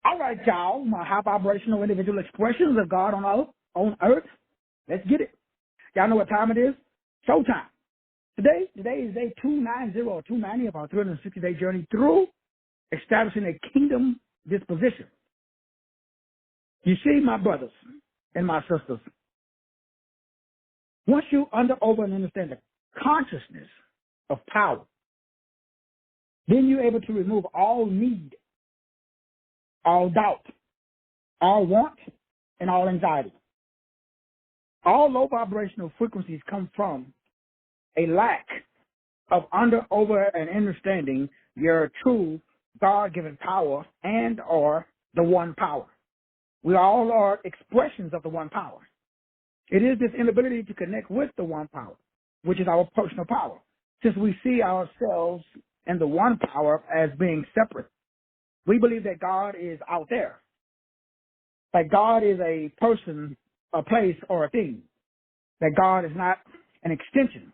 All right, y'all, my high vibrational individual expressions of God on earth. Let's get it. Y'all know what time it is? Showtime. Today is day 290 or 290 of our 360-day journey through establishing a kingdom disposition. You see, my brothers and my sisters, once you over and understand the consciousness of power, then you're able to remove all need, all doubt, all want, and all anxiety. All low vibrational frequencies come from a lack of over, and understanding your true God-given power and or the one power. We all are expressions of the one power. It is this inability to connect with the one power, which is our personal power, since we see ourselves and the one power as being separate. We believe that God is out there, that God is a person, a place, or a thing, that God is not an extension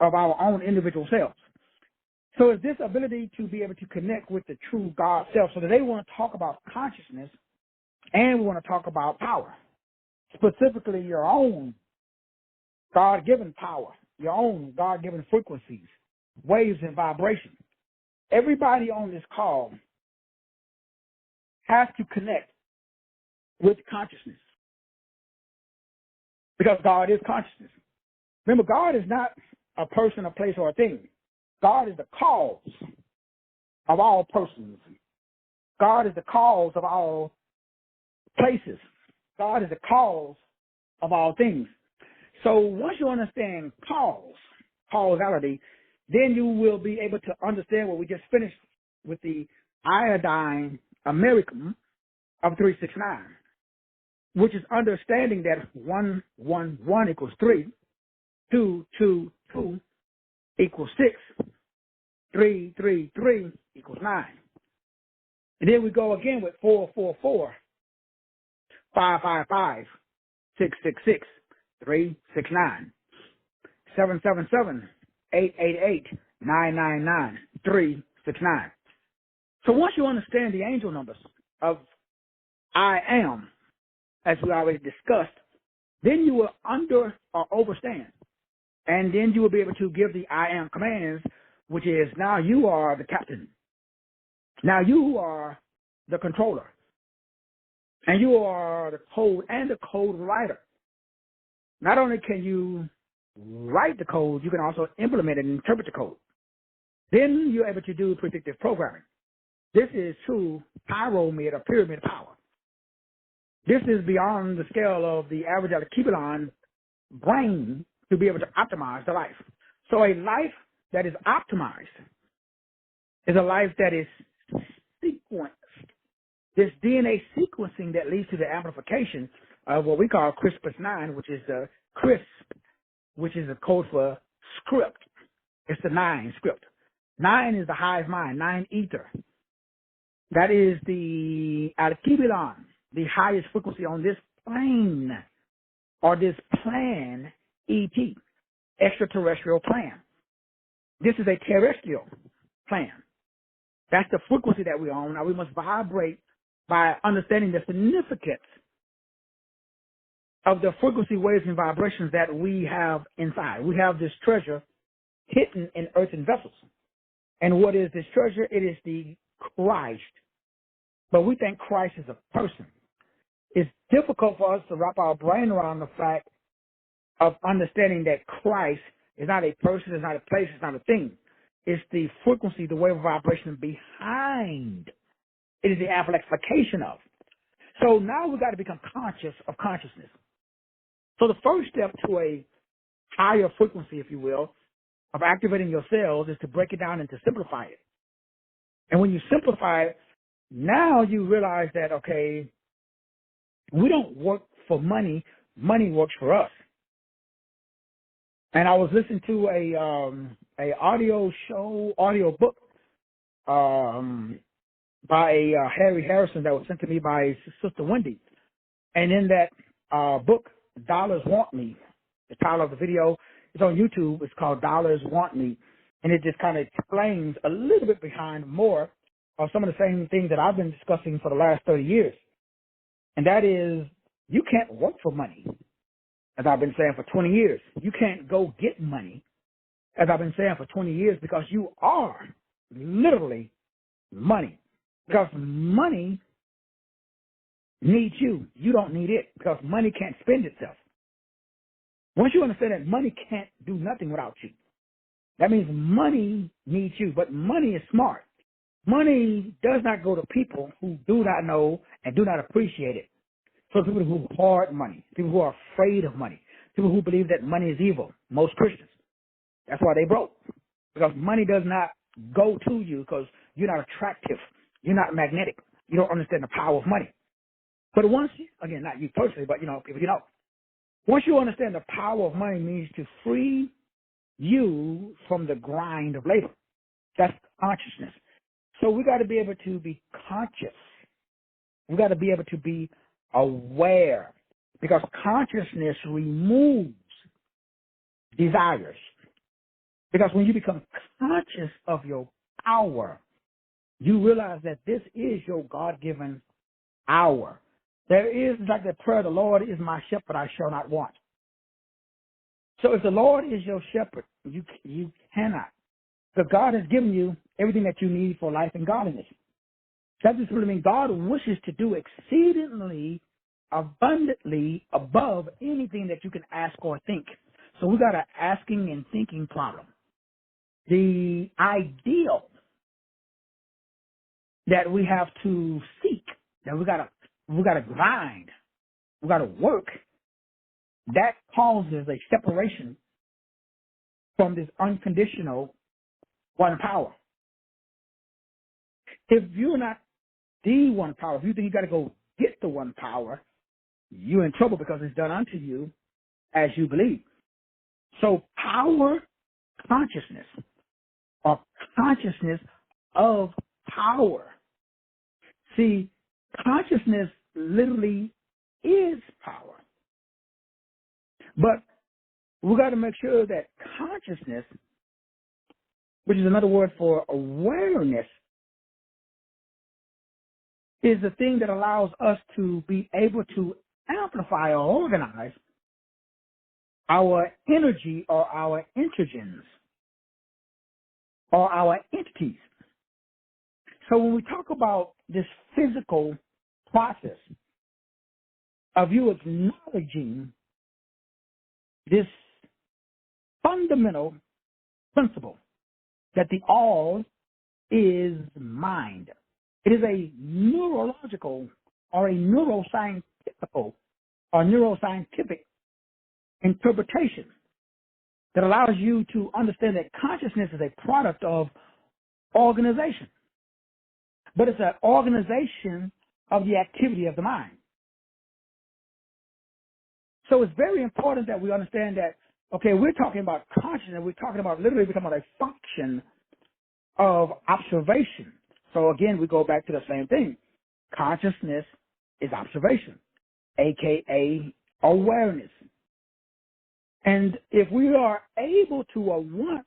of our own individual selves. So it's this ability to be able to connect with the true God self. So today we want to talk about consciousness and we want to talk about power, specifically your own God-given power, your own God-given frequencies, waves, and vibrations. Everybody on this call has to connect with consciousness because God is consciousness. Remember, God is not a person, a place, or a thing. God is the cause of all persons. God is the cause of all places. God is the cause of all things. So once you understand causality, then you will be able to understand what we just finished with the iodine American of 369, which is understanding that 1, 1, 1 equals 3, 2, 2, 2 equals 6, 3, 3, 3 equals 9. And then we go again with 4, 4, 4, 5, 5, 5, 6, 6, 6, 3, 6, 9, 7, 7, 7, 8, 8, 8, 9, 9, 9, 3, 6, 9. So once you understand the angel numbers of I am, as we already discussed, then you will understand. And then you will be able to give the I am commands, which is now you are the captain. Now you are the controller. And you are the code and the code writer. Not only can you write the code, you can also implement and interpret the code. Then you're able to do predictive programming. This is true pyramid or pyramid power. This is beyond the scale of the average articulon brain to be able to optimize the life. So a life that is optimized is a life that is sequenced. This DNA sequencing that leads to the amplification of what we call CRISPR-9, which is the CRISP, which is a code for script. It's the 9 script. 9 is the hive mind, 9 ether. That is the articulon, the highest frequency on this plane, or this plan, ET, extraterrestrial plan. This is a terrestrial plan. That's the frequency that we own. Now we must vibrate by understanding the significance of the frequency, waves, and vibrations that we have inside. We have this treasure hidden in earthen vessels. And what is this treasure? It is the Christ. But we think Christ is a person. It's difficult for us to wrap our brain around the fact of understanding that Christ is not a person, it's not a place, it's not a thing. It's the frequency, the wave of vibration behind. It is the amplification of. So now we've got to become conscious of consciousness. So the first step to a higher frequency, if you will, of activating your cells is to break it down and to simplify it. And when you simplify it, now you realize that, okay, we don't work for money. Money works for us. And I was listening to a audio book by Harry Harrison that was sent to me by Sister Wendy. And in that book, Dollars Want Me, the title of the video is on YouTube. It's called Dollars Want Me. And it just kind of explains a little bit behind more are some of the same things that I've been discussing for the last 30 years. And that is, you can't work for money, as I've been saying for 20 years. You can't go get money, as I've been saying for 20 years, because you are literally money. Because money needs you. You don't need it, because money can't spend itself. Once you understand that money can't do nothing without you, that means money needs you. But money is smart. Money does not go to people who do not know and do not appreciate it. So people who hoard money, people who are afraid of money, people who believe that money is evil, most Christians. That's why they broke. Because money does not go to you because you're not attractive. You're not magnetic. You don't understand the power of money. But once, again, not you personally, but, people once you understand the power of money means to free you from the grind of labor. That's consciousness. So we got to be able to be conscious. We got to be able to be aware, because consciousness removes desires. Because when you become conscious of your power, you realize that this is your God-given hour. There is, like the prayer, the Lord is my shepherd, I shall not want. So if the Lord is your shepherd, you cannot. Because God has given you everything that you need for life and godliness. That just really means God wishes to do exceedingly, abundantly above anything that you can ask or think. So we got an asking and thinking problem. The ideal that we have to seek, that we gotta grind, we gotta work, that causes a separation from this unconditional one power. If you're not the one power, if you think you got to go get the one power, you're in trouble, because it's done unto you as you believe. So power consciousness, or consciousness of power. See, consciousness literally is power. But we got to make sure that consciousness, which is another word for awareness, is the thing that allows us to be able to amplify or organize our energy or our integens or our entities. So when we talk about this physical process of you acknowledging this fundamental principle that the all is mind, it is a neurological or a neuroscientific interpretation that allows you to understand that consciousness is a product of organization. But it's an organization of the activity of the mind. So it's very important that we understand that, okay, we're talking about consciousness, we're talking about a function of observation. So again, we go back to the same thing. Consciousness is observation, aka awareness. And if we are able to, once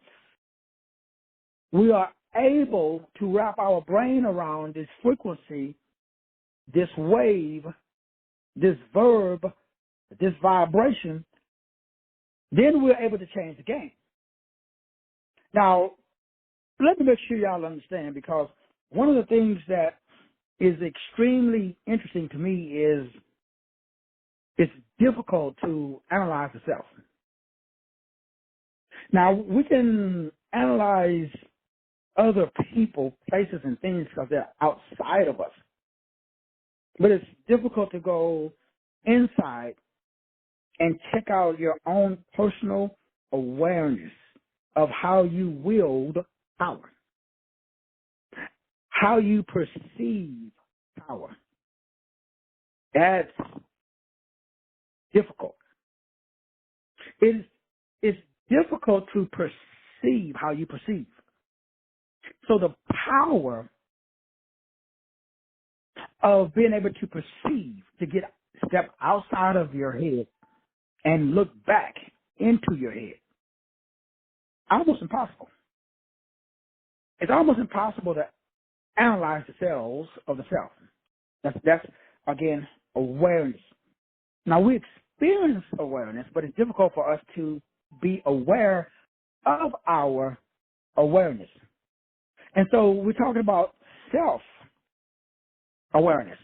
we are able to wrap our brain around this frequency, this wave, this verb, this vibration, then we're able to change the game. Now, let me make sure y'all understand, because one of the things that is extremely interesting to me is it's difficult to analyze the self. Now, we can analyze other people, places, and things because they're outside of us. But it's difficult to go inside and check out your own personal awareness of how you wield power, how you perceive power. That's difficult. It's difficult to perceive how you perceive. So the power of being able to perceive, to step outside of your head and look back into your head, almost impossible. It's almost impossible to analyze the cells of the self. That's again, awareness. Now, we experience awareness, but it's difficult for us to be aware of our awareness. And so we're talking about self-awareness.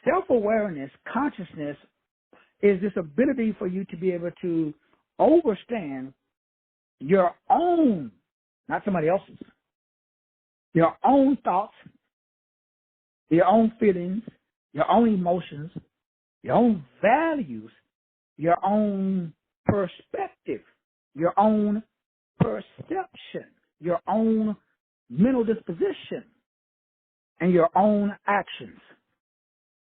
Self-awareness, consciousness, is this ability for you to be able to understand your own, not somebody else's, your own thoughts, your own feelings, your own emotions, your own values, your own perspective, your own perception, your own mental disposition, and your own actions.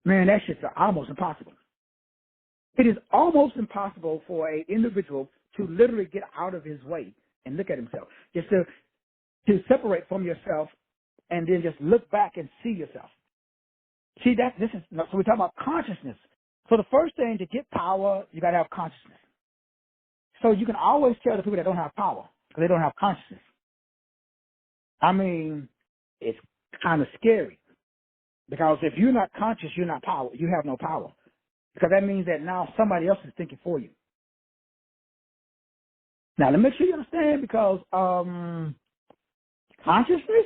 Man, that shit's almost impossible. It is almost impossible for an individual to literally get out of his way and look at himself. Just to separate from yourself and then just look back and see yourself. See, so we're talking about consciousness. So the first thing to get power, you got to have consciousness. So you can always tell the people that don't have power because they don't have consciousness. I mean, it's kind of scary because if you're not conscious, you're not power. You have no power because that means that now somebody else is thinking for you. Now, let me make sure you understand because consciousness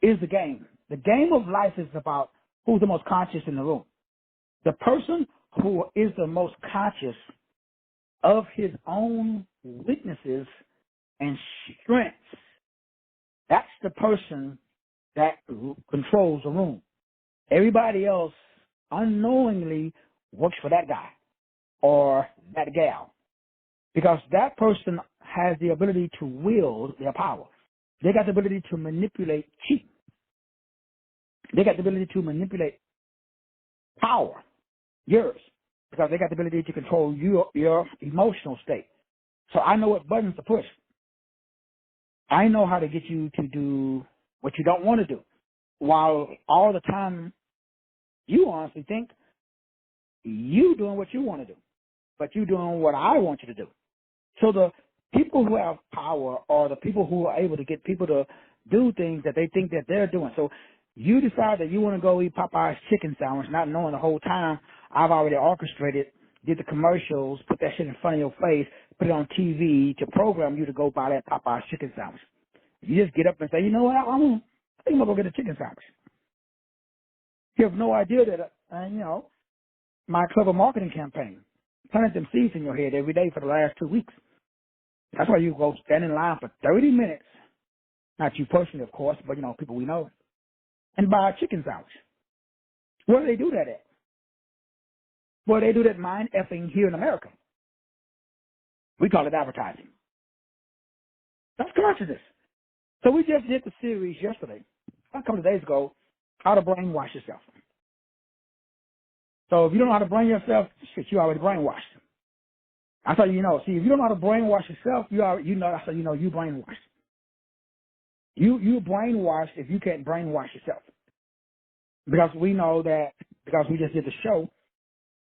is the game. The game of life is about who's the most conscious in the room. The person who is the most conscious of his own weaknesses and strengths, that's the person that controls the room. Everybody else unknowingly works for that guy or that gal because that person has the ability to wield their power. They got the ability to manipulate chi. They got the ability to manipulate power, yours, because they got the ability to control your emotional state. So I know what buttons to push. I know how to get you to do what you don't want to do, while all the time you honestly think you doing what you want to do, but you doing what I want you to do. So the people who have power are the people who are able to get people to do things that they think that they're doing. So you decide that you want to go eat Popeye's chicken sandwich, not knowing the whole time I've already orchestrated, did the commercials, put that shit in front of your face, put it on TV to program you to go buy that Popeye's chicken sandwich. You just get up and say, you know what, I think I'm going to go get a chicken sandwich. You have no idea that, my clever marketing campaign planted them seeds in your head every day for the last 2 weeks. That's why you go stand in line for 30 minutes, not you personally, of course, but, people we know, and buy a chicken sandwich. Where do they do that at? Well, they do that mind effing here in America. We call it advertising. That's consciousness. So we just did the series yesterday, a couple of days ago, how to brainwash yourself. So if you don't know how to brain yourself, shit, you already brainwashed. That's how you know. See, if you don't know how to brainwash yourself, that's how you know you brainwashed. You brainwashed if you can't brainwash yourself. Because we know that, because we just did the show,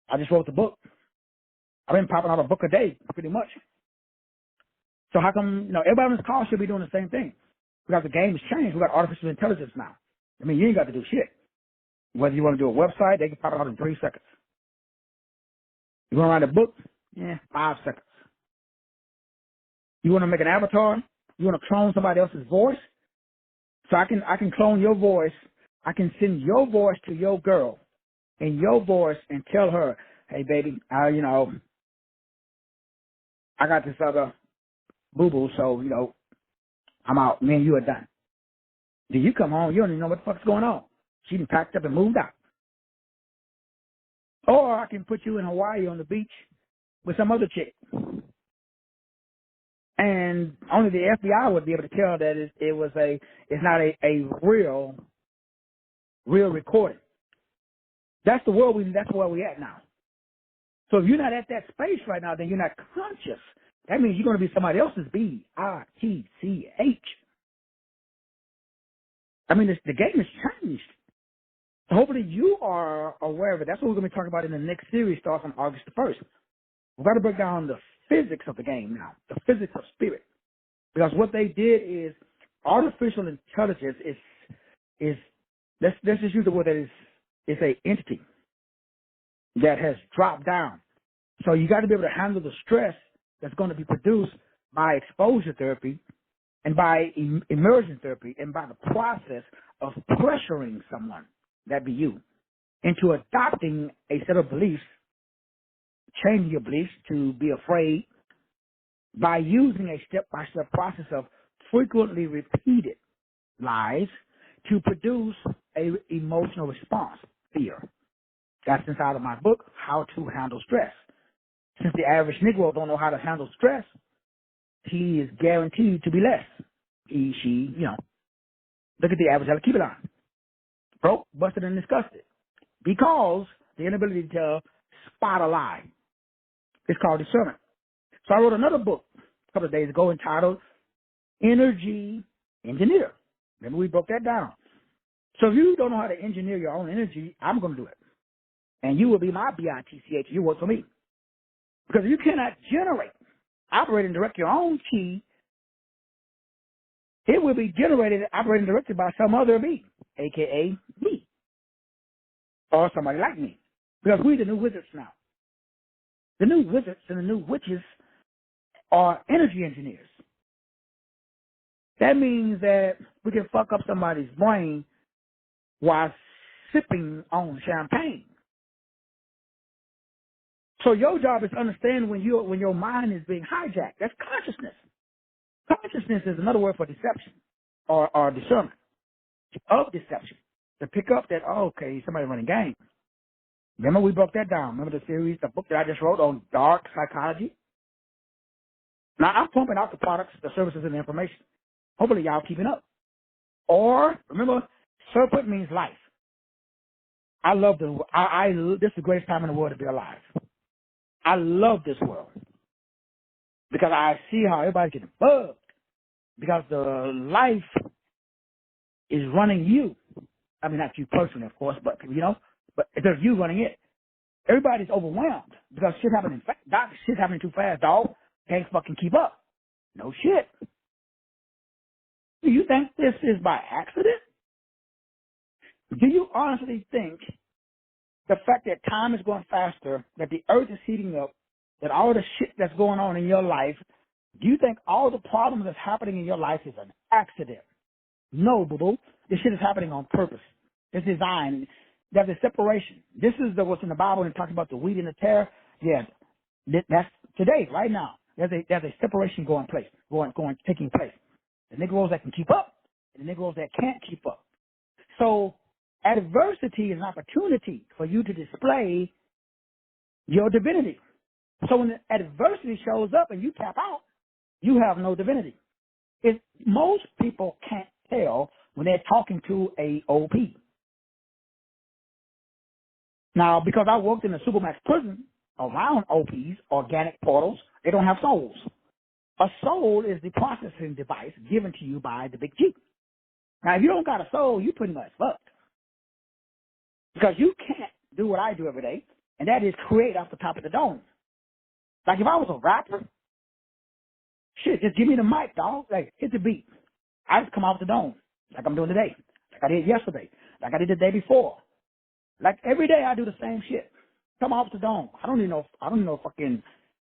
I just wrote the book. I've been popping out a book a day, pretty much. So how come, everybody on this call should be doing the same thing? Because the game has changed. We got artificial intelligence now. I mean, you ain't got to do shit. Whether you want to do a website, they can pop it out in 3 seconds. You want to write a book? 5 seconds. You want to make an avatar? You want to clone somebody else's voice? So I can clone your voice. I can send your voice to your girl in your voice and tell her, hey, baby, I got this other boo-boo, so, I'm out. Me and you are done. Then you come home, you don't even know what the fuck's going on. She done packed up and moved out. Or I can put you in Hawaii on the beach with some other chick. And only the FBI would be able to tell that it's not a real recording. That's the world that's where we at now. So if you're not at that space right now, then you're not conscious. That means you're going to be somebody else's B-I-T-C-H. I mean, the game has changed. So hopefully you are aware of it. That's what we're going to be talking about in the next series, starts on August the 1st. We've got to break down the physics of the game now, the physics of spirit. Because what they did is artificial intelligence is is, let's just use the word that is a entity that has dropped down. So you got to be able to handle the stress that's going to be produced by exposure therapy and by immersion therapy and by the process of pressuring someone, that be you, into adopting a set of beliefs, changing your beliefs to be afraid by using a step-by-step process of frequently repeated lies to produce a emotional response, fear. That's inside of my book, How to Handle Stress. Since the average Negro don't know how to handle stress, he is guaranteed to be less. He, she, look at the average. I'll keep it on. Broke, busted, and disgusted. Because the inability to spot a lie. It's called discernment. So I wrote another book a couple of days ago entitled Energy Engineer. Remember we broke that down. So if you don't know how to engineer your own energy, I'm going to do it. And you will be my BITCH. You work for me. Because if you cannot generate, operate, and direct your own chi, it will be generated, operated, and directed by some other me, a.k.a. me, or somebody like me. Because we're the new wizards now. The new wizards and the new witches are energy engineers. That means that we can fuck up somebody's brain while sipping on champagne. So your job is to understand when your mind is being hijacked. That's consciousness. Consciousness is another word for deception or discernment of deception. To pick up that, okay, somebody running game. Remember we broke that down. Remember the book that I just wrote on dark psychology? Now I'm pumping out the products, the services, and the information. Hopefully y'all keeping up. Or, remember, serpent means life. I love this is the greatest time in the world to be alive. I love this world because I see how everybody's getting bugged because the life is running you. I mean, not you personally, of course, but there's you running it. Everybody's overwhelmed because shit's happening. Shit's happening too fast, dog. Can't fucking keep up. No shit. Do you think this is by accident? Do you honestly think the fact that time is going faster, that the earth is heating up, that all the shit that's going on in your life, do you think all the problems that's happening in your life is an accident? No, boo-boo. This shit is happening on purpose. It's designed. There's a separation. This is what's in the Bible and it talks about the wheat and the tare. Yeah, that's today, right now. There's a separation taking place. The Negroes that can keep up and the Negroes that can't keep up. So adversity is an opportunity for you to display your divinity. So when the adversity shows up and you tap out, you have no divinity. Most people can't tell when they're talking to a OP. Now, because I worked in a Supermax prison around OPs, organic portals, they don't have souls. A soul is the processing device given to you by the big G. Now, if you don't got a soul, you pretty much fucked. Because you can't do what I do every day, and that is create off the top of the dome. Like if I was a rapper, shit, just give me the mic, dog. Like, hit the beat. I just come off the dome, like I'm doing today, like I did yesterday, like I did the day before. Like every day I do the same shit. Come off the dome. I don't need no fucking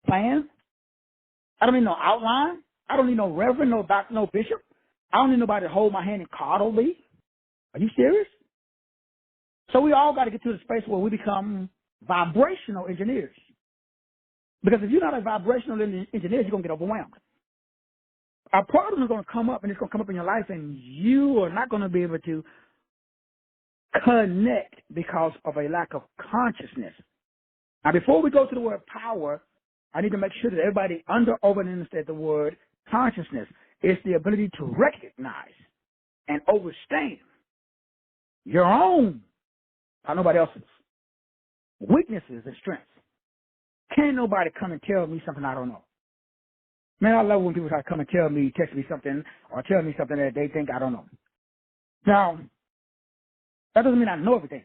plan. I don't need no outline. I don't need no reverend, no doctor, no bishop. I don't need nobody to hold my hand and coddle me. Are you serious? So we all got to get to the space where we become vibrational engineers. Because if you're not a vibrational engineer, you're going to get overwhelmed. A problem is going to come up, and it's going to come up in your life, and you are not going to be able to connect because of a lack of consciousness. Now, before we go to the word power, I need to make sure that everybody understands the word consciousness. It's the ability to recognize and understand your own, not nobody else's, weaknesses and strengths. Can't nobody come and tell me something I don't know. Man, I love when people try to come and tell me, text me something, or tell me something that they think I don't know. Now, that doesn't mean I know everything.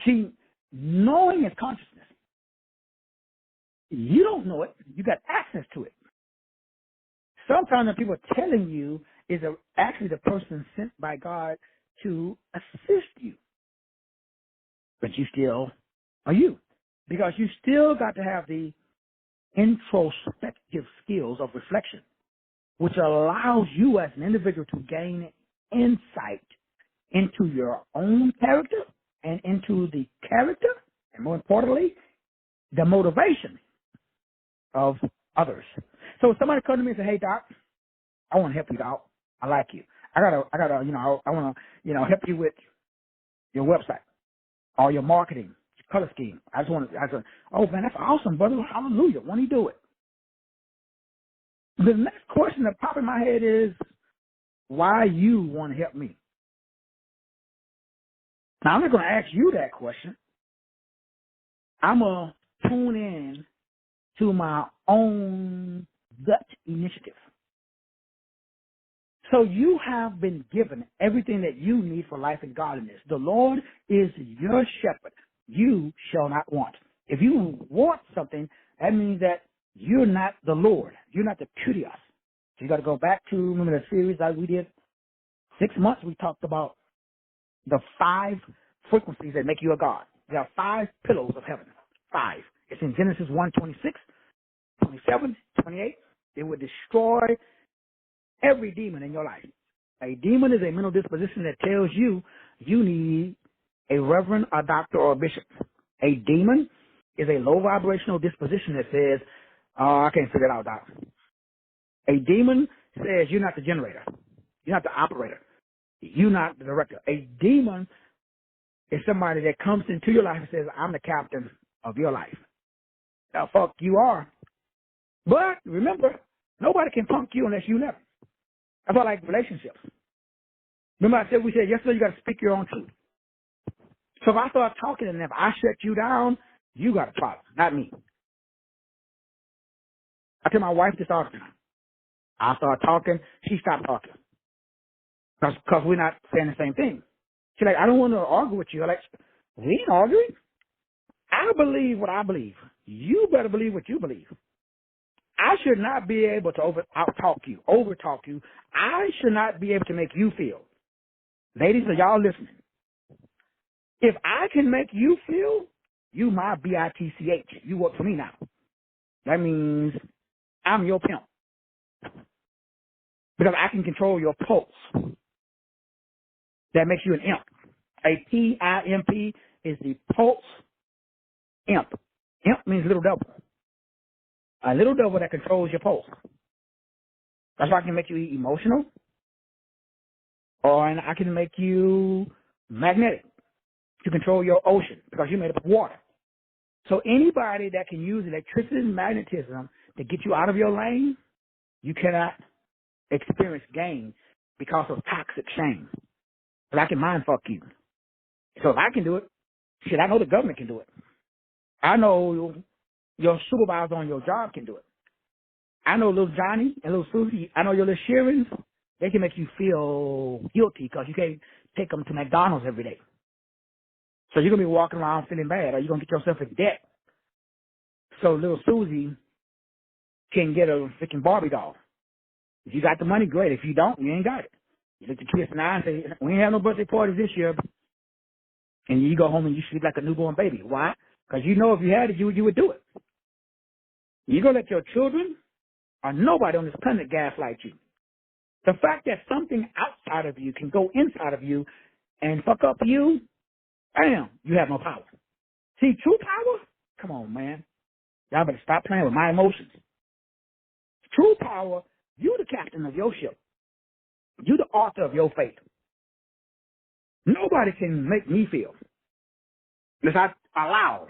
See, knowing is consciousness. You don't know it. You got access to it. Sometimes when people are telling you is actually the person sent by God to assist you. But you still are you, because you still got to have the introspective skills of reflection, which allows you as an individual to gain insight into your own character and into the character, and more importantly, the motivation of others. So if somebody comes to me and say, "Hey, Doc, I want to help you, Doc. I like you. I want to, help you with your website or your marketing, your color scheme. I said, oh man, that's awesome, brother. Hallelujah. When do you do it?" The next question that pops in my head is, why you want to help me? Now, I'm not going to ask you that question. I'm going to tune in to my own gut initiative. So you have been given everything that you need for life and godliness. The Lord is your shepherd. You shall not want. If you want something, that means that you're not the Lord. You're not the curious. So you got to go back to, remember the series that we did 6 months, we talked about the 5 frequencies that make you a God. There are 5 pillars of heaven. 5. It's in Genesis 1:26, 27, 28. It would destroy every demon in your life. A demon is a mental disposition that tells you you need a reverend, a doctor, or a bishop. A demon is a low vibrational disposition that says, "Oh, I can't figure it out, doc." A demon says you're not the generator. You're not the operator. You're not the director. A demon is somebody that comes into your life and says, "I'm the captain of your life." Now, fuck, you are. But remember, nobody can punk you unless you let them. That's why I like relationships. Remember we said yesterday, you got to speak your own truth. So if I start talking and if I shut you down, you got a problem, not me. I tell my wife this all the time. I start talking, she stopped talking. Because we're not saying the same thing. She's like, "I don't want to argue with you." I'm like, "We ain't arguing. I believe what I believe. You better believe what you believe. I should not be able to out-talk you, over-talk you. I should not be able to make you feel." Ladies, are y'all listening? If I can make you feel, you my bitch. You work for me now. That means I'm your pimp. Because I can control your pulse. That makes you an imp. A PIMP is the pulse imp. Imp means little devil. A little devil that controls your pulse. That's why I can make you emotional, or I can make you magnetic to control your ocean because you're made up of water. So anybody that can use electricity and magnetism to get you out of your lane, you cannot experience gain because of toxic shame. But I can mind fuck you. So if I can do it, shit, I know the government can do it. I know your supervisor on your job can do it. I know little Johnny and little Susie, I know your little Sharons, they can make you feel guilty because you can't take them to McDonald's every day. So you're going to be walking around feeling bad, or you're going to get yourself in debt. So little Susie can get a freaking Barbie doll. If you got the money, great. If you don't, you ain't got it. You look the kids in the eye and say, "We ain't have no birthday parties this year." And you go home and you sleep like a newborn baby. Why? Because you know if you had it, you would do it. You're going to let your children or nobody on this planet gaslight you. The fact that something outside of you can go inside of you and fuck up you, bam, you have no power. See, true power? Come on, man. Y'all better stop playing with my emotions. True power, you the captain of your ship. You the author of your fate. Nobody can make me feel unless I allow.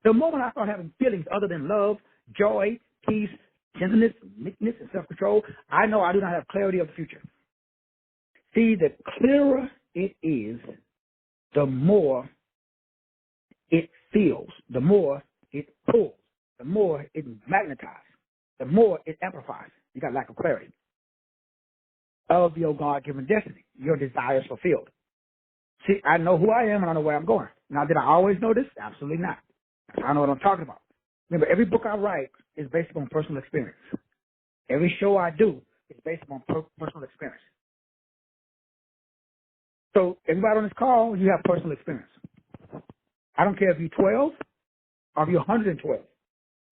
The moment I start having feelings other than love, joy, peace, gentleness, meekness, and self-control, I know I do not have clarity of the future. See, the clearer it is, the more it feels, the more it pulls, the more it magnetizes, the more it amplifies. You got lack of clarity of your God-given destiny, your desires fulfilled. See, I know who I am and I know where I'm going. Now, did I always know this? Absolutely not. I know what I'm talking about. Remember, every book I write is based on personal experience. Every show I do is based upon personal experience. So everybody on this call, you have personal experience. I don't care if you're 12 or if you're 112.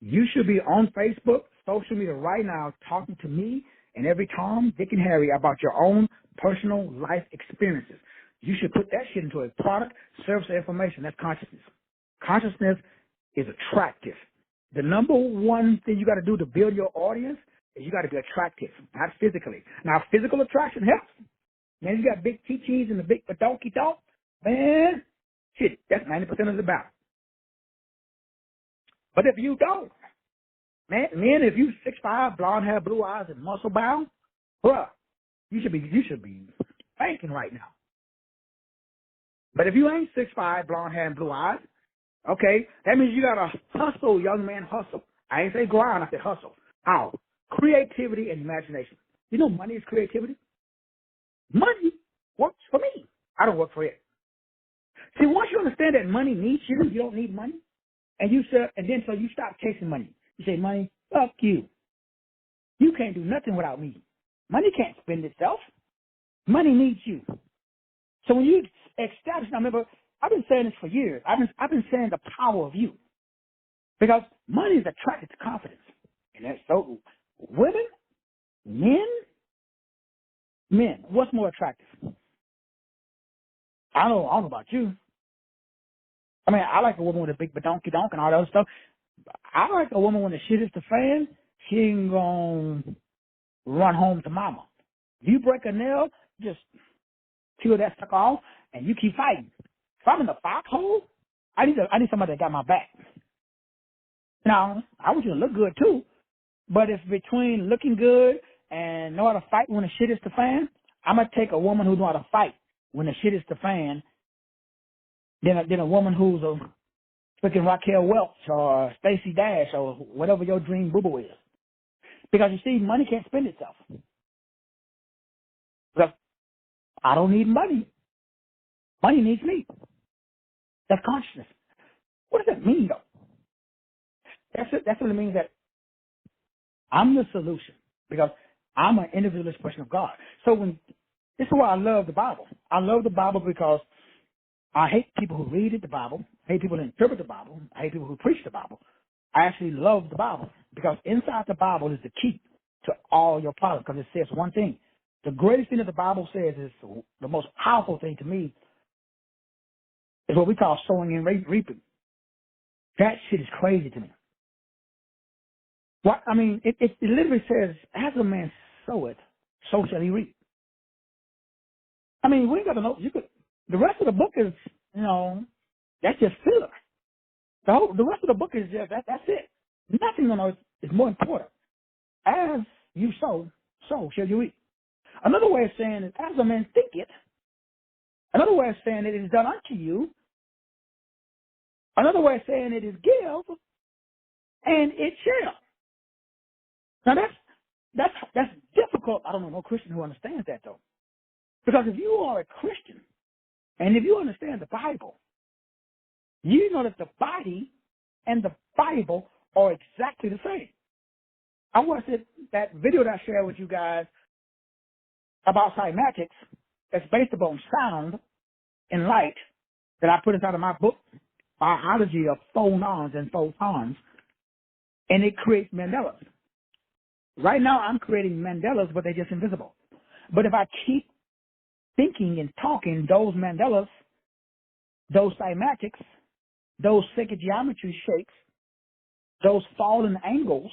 You should be on Facebook, social media right now, talking to me and every Tom, Dick, and Harry about your own personal life experiences. You should put that shit into a product, service, or information. That's consciousness. Consciousness is attractive. The number one thing you got to do to build your audience is you got to be attractive, not physically. Now, physical attraction helps. Man, you got big chi-chis and the big badonky-donk. Man, shit, that's 90% of the battle. But if you don't, man, if you 6'5", blonde hair, blue eyes, and muscle bound, bruh, you should be banking right now. But if you ain't 6'5", blonde hair, and blue eyes, okay, that means you gotta hustle, young man, hustle. I ain't say grind, I said hustle. How? Creativity and imagination. You know money is creativity? Money works for me. I don't work for it. See, once you understand that money needs you, you don't need money, and so you stop chasing money. You say, money, fuck you. You can't do nothing without me. Money can't spend itself. Money needs you. So when you establish, now remember, I've been saying this for years. I've been saying the power of you. Because money is attracted to confidence. And that's so, women, men, what's more attractive? I don't know about you. I mean, I like a woman with a big badonky-donk and all that other stuff. I like a woman when the shit hits the fan, she ain't gonna run home to mama. If you break a nail, just peel that sucker off and you keep fighting. If I'm in the foxhole, I need somebody that got my back. Now, I want you to look good too, but if between looking good and know how to fight when the shit hits the fan, I'm gonna take a woman who know how to fight when the shit hits the fan than a woman who's a freaking Raquel Welch or Stacey Dash or whatever your dream boo-boo is. Because you see, money can't spend itself. Because I don't need money. Money needs me. That's consciousness. What does that mean, though? That's what it means, that I'm the solution because I'm an individual expression of God. So this is why I love the Bible. I love the Bible because I hate people who read the Bible, I hate people who interpret the Bible, I hate people who preach the Bible. I actually love the Bible because inside the Bible is the key to all your problems, because it says one thing. The greatest thing that the Bible says is the most powerful thing to me is what we call sowing and reaping. That shit is crazy to me. What I mean, it literally says, as a man soweth, so shall he reap. I mean, we ain't got to know. The rest of the book is, that's just filler. The rest of the book is just that's it. Nothing on earth is more important. As you sow, so shall you reap. Another way of saying it, as a man thinketh. Another way of saying it is done unto you. Another way of saying it is give, and it shall. Now that's difficult. I don't know no Christian who understands that though, because if you are a Christian and if you understand the Bible, you know that the body and the Bible are exactly the same. I watched that video that I shared with you guys about cymatics that's based upon sound and light that I put inside of my book, Biology of Phonons and Photons, and it creates Mandelas. Right now I'm creating Mandelas, but they're just invisible. But if I keep thinking and talking, those Mandelas, those cymatics, those sacred geometry shapes, those fallen angles,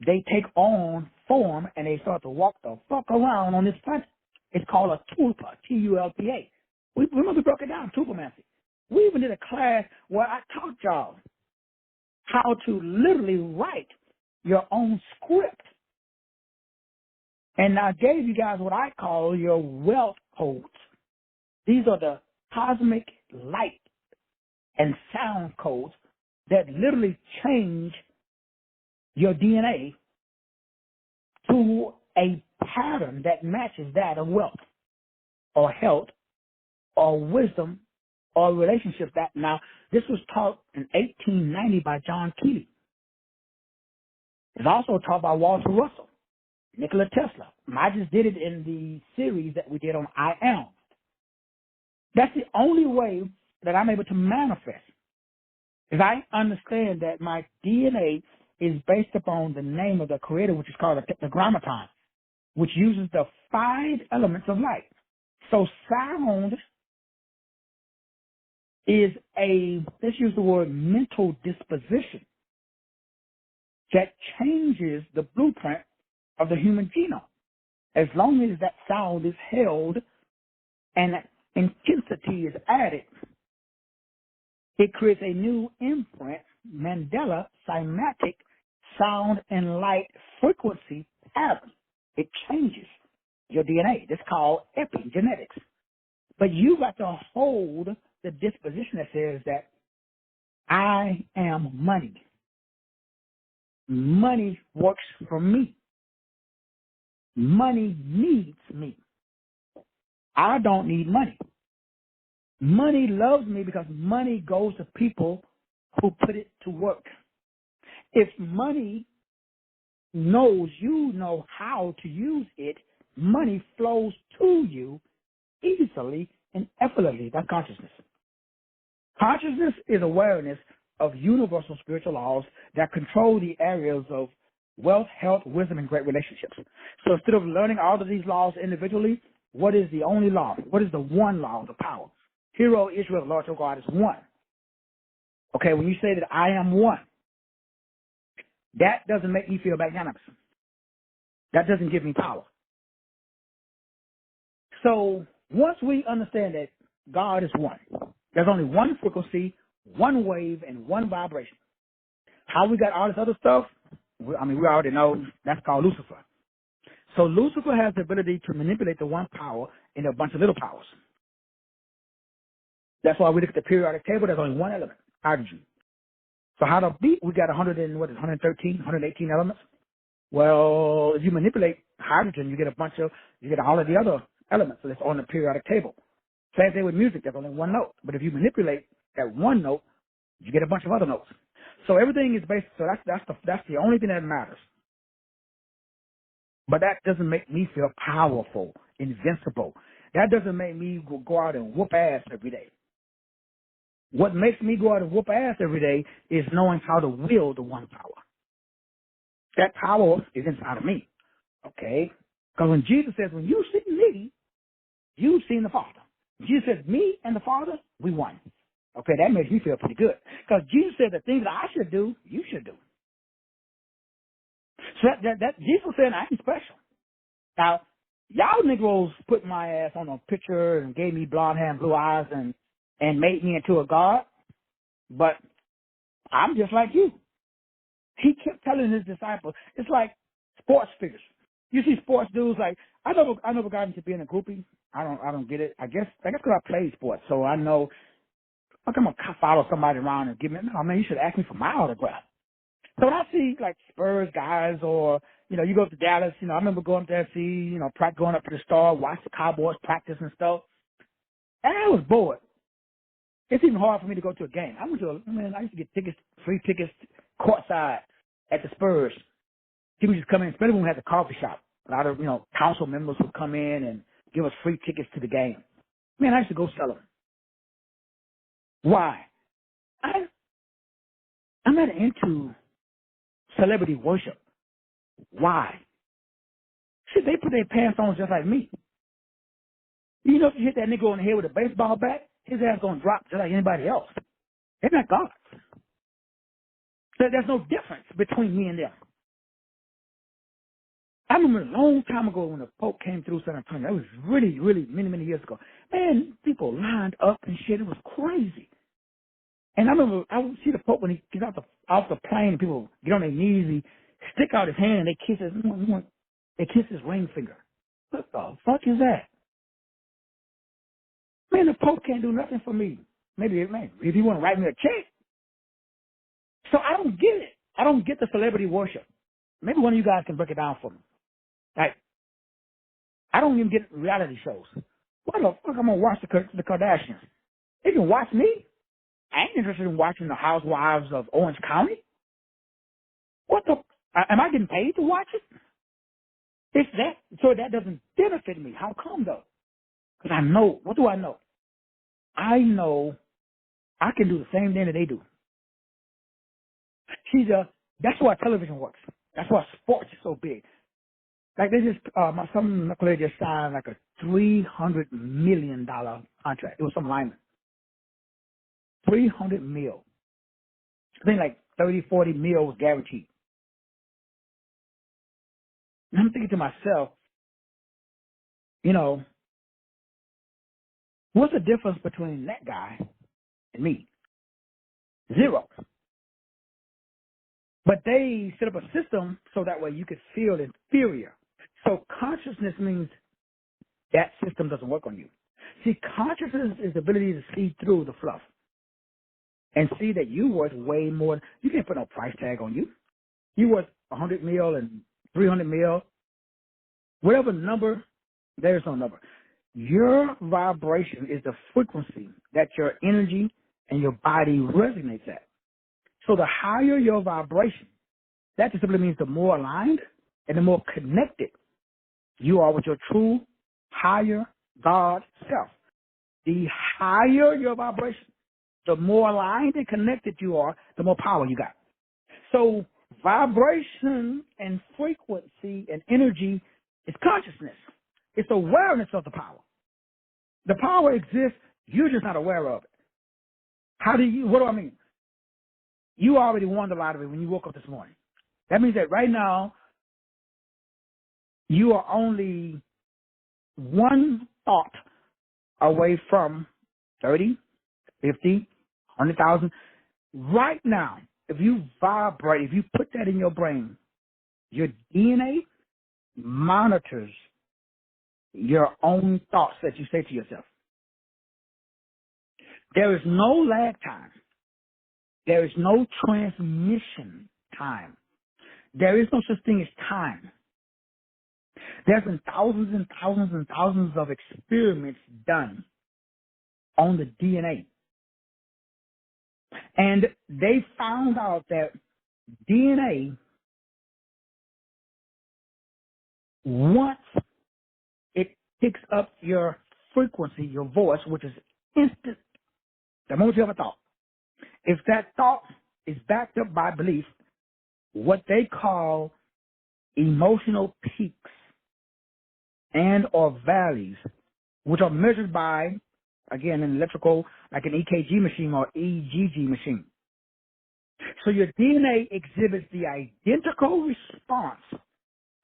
they take on form and they start to walk the fuck around on this planet. It's called a tulpa, T-U-L-P-A. Remember we broke it down, tulpamancy. We even did a class where I taught y'all how to literally write your own script. And I gave you guys what I call your wealth codes. These are the cosmic light and sound codes that literally change your DNA to a pattern that matches that of wealth or health or wisdom or relationships. Now, this was taught in 1890 by John Keeley. It's also taught by Walter Russell. Nikola Tesla. I just did it in the series that we did on I Am. That's the only way that I'm able to manifest. Is I understand that my DNA is based upon the name of the Creator, which is called the Tetragrammaton, which uses the 5 elements of light. So sound is let's use the word mental disposition that changes the blueprint of the human genome. As long as that sound is held and intensity is added, it creates a new imprint, Mandela cymatic sound and light frequency pattern. It changes your DNA. That's called epigenetics. But you got to hold the disposition that says that I am money. Money works for me. Money needs me. I don't need money. Money loves me because money goes to people who put it to work. If money knows you know how to use it, money flows to you easily and effortlessly. That's consciousness. Consciousness is awareness of universal spiritual laws that control the areas of wealth, health, wisdom, and great relationships. So instead of learning all of these laws individually, what is the only law? What is the one law of the power? Hear, O Israel, the Lord your God is one. Okay, when you say that I am one, that doesn't make me feel magnanimous. That doesn't give me power. So once we understand that God is one, there's only one frequency, one wave, and one vibration. How we got all this other stuff, we already know that's called Lucifer. So Lucifer has the ability to manipulate the one power into a bunch of little powers. That's why we look at the periodic table. There's only one element, hydrogen. So how to beat? We got 118 elements. Well, if you manipulate hydrogen, you get all of the other elements that's on the periodic table. Same thing with music. There's only one note. But if you manipulate that one note, you get a bunch of other notes. So everything is based. So that's the only thing that matters. But that doesn't make me feel powerful, invincible. That doesn't make me go out and whoop ass every day. What makes me go out and whoop ass every day is knowing how to wield the one power. That power is inside of me. Okay? Because when Jesus says, when you see me, you've seen the Father. Jesus says, me and the Father, we one. Okay, that makes me feel pretty good. Because Jesus said the things that I should do, you should do. So that Jesus said, I ain't special. Now, y'all Negroes put my ass on a picture and gave me blonde hair and blue eyes and made me into a god, but I'm just like you. He kept telling his disciples, it's like sports figures. You see sports dudes like, I never got into being a groupie. I don't get it. I guess because I played sports, so I know. I'm gonna follow somebody around and give me. No, man, you should ask me for my autograph. So when I see like Spurs guys, or you go up to Dallas. I remember going up there and see, going up to the Star, watch the Cowboys practice and stuff. And I was bored. It's even hard for me to go to a game. I used to get free tickets, courtside at the Spurs. People just come in, especially when we had the coffee shop. A lot of, council members would come in and give us free tickets to the game. Man, I used to go sell them. Why? I'm not into celebrity worship. Why? See, they put their pants on just like me. If you hit that nigga on the head with a baseball bat, his ass gonna drop just like anybody else. They're not gods. So there's no difference between me and them. I remember a long time ago when the Pope came through San Antonio. That was really, really many years ago. Man, people lined up and shit. It was crazy. And I remember I would see the Pope when he gets off the plane, and people get on their knees, he stick out his hand and they kiss his ring finger. What the fuck is that? Man, the Pope can't do nothing for me. Maybe if he want to write me a check. So I don't get it. I don't get the celebrity worship. Maybe one of you guys can break it down for me. Like, I don't even get reality shows. Why the fuck I'm gonna watch the Kardashians? They can watch me. I ain't interested in watching the Housewives of Orange County. What the? Am I getting paid to watch it? It's that, so that doesn't benefit me. How come though? Because I know, what do I know? I know I can do the same thing that they do. That's why television works. That's why sports is so big. Like they just, my son Nicolay just signed like a $300 million contract. It was some lineman. 300 mil. I think like 30, 40 mil was guaranteed. And I'm thinking to myself, you know, what's the difference between that guy and me? Zero. But they set up a system so that way you could feel inferior. So consciousness means that system doesn't work on you. See, consciousness is the ability to see through the fluff and see that you worth way more. You can't put no price tag on you. You worth 100 mil and 300 mil. Whatever number, there's no number. Your vibration is the frequency that your energy and your body resonates at. So the higher your vibration, that just simply means the more aligned and the more connected you are with your true, higher God self. The higher your vibration, the more aligned and connected you are, the more power you got. So vibration and frequency and energy is consciousness. It's awareness of the power. The power exists, you're just not aware of it. What do I mean? You already won the lottery when you woke up this morning. That means that right now, you are only one thought away from 30, 50, 100,000. Right now, if you vibrate, if you put that in your brain, your DNA monitors your own thoughts that you say to yourself. There is no lag time. There is no transmission time. There is no such thing as time. There's been thousands and thousands and thousands of experiments done on the DNA. And they found out that DNA, once it picks up your frequency, your voice, which is instant, the moment you have a thought, if that thought is backed up by belief, what they call emotional peaks and or valleys, which are measured by, again, an electrical, like an EKG machine or EGG machine. So your DNA exhibits the identical response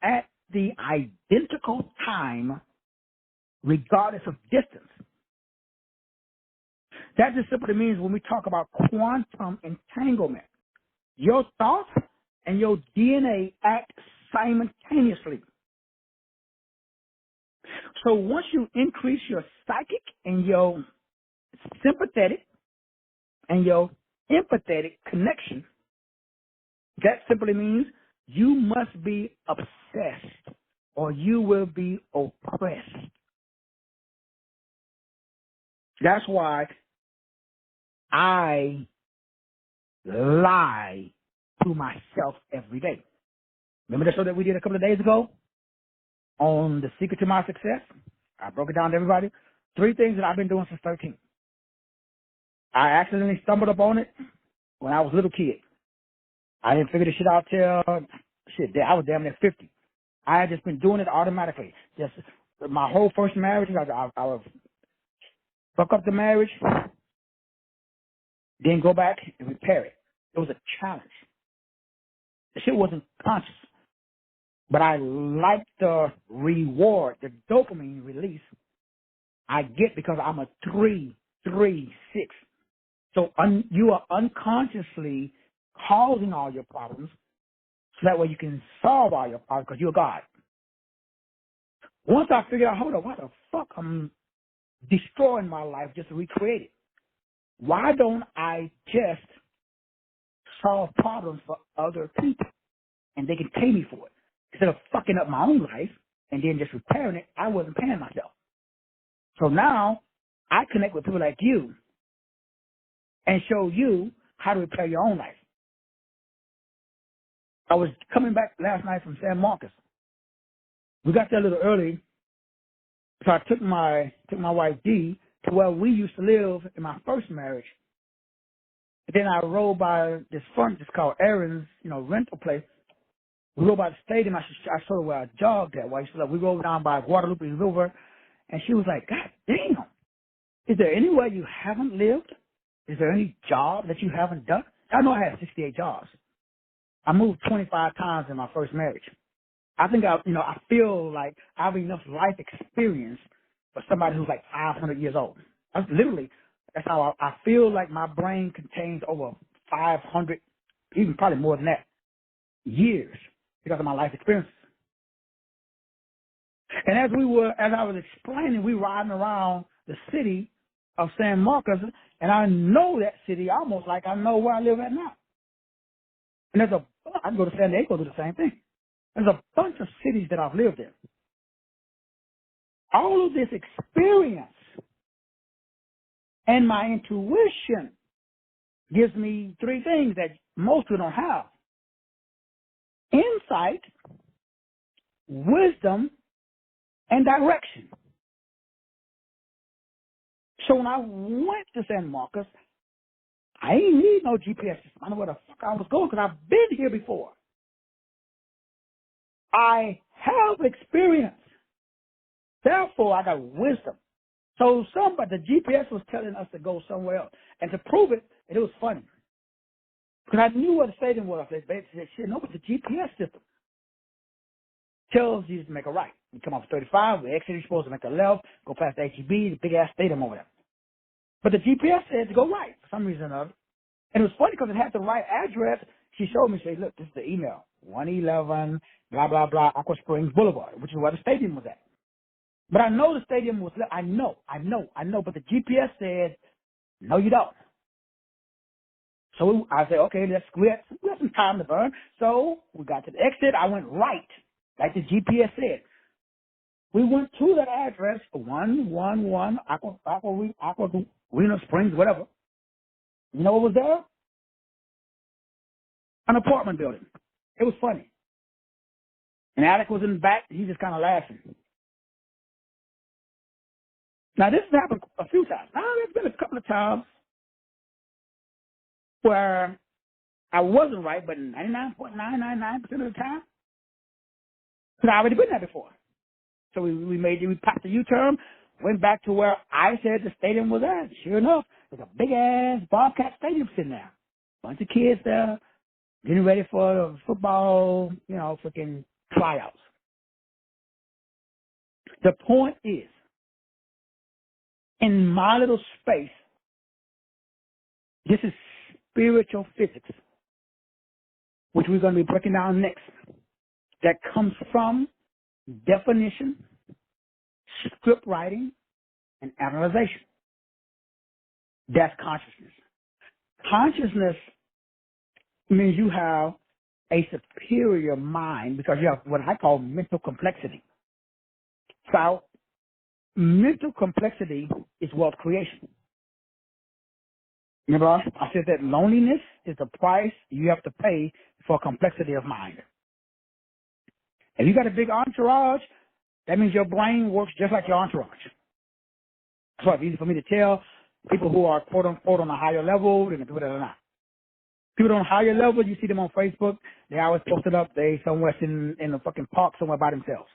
at the identical time, regardless of distance. That just simply means when we talk about quantum entanglement, your thoughts and your DNA act simultaneously. So once you increase your psychic and your sympathetic and your empathetic connection, that simply means you must be obsessed or you will be oppressed. That's why I lie to myself every day. Remember the show that we did a couple of days ago on the secret to my success? I broke it down to everybody. 3 things that I've been doing since 13. I accidentally stumbled upon it when I was a little kid. I didn't figure this shit out till, I was damn near 50. I had just been doing it automatically. Just my whole first marriage, I would fuck up the marriage, then go back and repair it. It was a challenge. The shit wasn't conscious. But I like the reward, the dopamine release I get because I'm a 336. So you are unconsciously causing all your problems so that way you can solve all your problems because you're God. Once I figured out, hold on, why the fuck I'm destroying my life just to recreate it? Why don't I just solve problems for other people and they can pay me for it? Instead of fucking up my own life and then just repairing it, I wasn't paying myself. So now I connect with people like you and show you how to repair your own life. I was coming back last night from San Marcos, We got there a little early, so I took my wife Dee to where we used to live in my first marriage. And then I rode by this front, it's called Aaron's, rental place. We rode by the stadium. I showed her where I jogged at. We rode down by Guadalupe River, and she was like, God damn, is there anywhere you haven't lived? Is there any job that you haven't done? I know I had 68 jobs. I moved 25 times in my first marriage. I think I feel like I have enough life experience for somebody who's like 500 years old. That's how I feel like my brain contains over 500, even probably more than that, years because of my life experiences. And as I was explaining, we were riding around the city of San Marcos, and I know that city almost like I know where I live at now. And I can go to San Diego, do the same thing. There's a bunch of cities that I've lived in. All of this experience and my intuition gives me three things that most people don't have: insight, wisdom, and direction. So when I went to San Marcos, I ain't need no GPS system. I know where the fuck I was going because I've been here before. I have experience. Therefore, I got wisdom. So the GPS was telling us to go somewhere else. And to prove it, it was funny. Because I knew where the stadium was. They said, shit, no, but the GPS system tells you to make a right. You come off 35, the exit, you're supposed to make a left, go past the HEB, the big-ass stadium over there. But the GPS said to go right for some reason or other. And it was funny because it had the right address. She showed me, she said, look, this is the email, 111, blah, blah, blah, Aqua Springs Boulevard, which is where the stadium was at. But I know the stadium was, I know, but the GPS said, no, you don't. So I said, okay, we have some time to burn. So we got to the exit. I went right, like the GPS said. We went to that address, 111 Aqua Springs, whatever. You know what was there? An apartment building. It was funny. And Alec was in the back. He just kind of laughing. Now, this has happened a few times. Now, there's been a couple of times where I wasn't right, but 99.999% of the time, because I already been there before. So we popped the U-turn, went back to where I said the stadium was at. Sure enough, there's a big-ass Bobcat stadium sitting there. Bunch of kids there getting ready for the football, freaking tryouts. The point is, in my little space, this is spiritual physics, which we're going to be breaking down next, that comes from definition, script writing, and analyzation. That's consciousness. Consciousness means you have a superior mind because you have what I call mental complexity. So mental complexity is wealth creation. Remember, I said that loneliness is the price you have to pay for complexity of mind. If you got a big entourage, that means your brain works just like your entourage. So it's easy for me to tell people who are quote unquote on a higher level than the people that are not. People on a higher level, you see them on Facebook, they always posted up, they somewhere in a fucking park somewhere by themselves.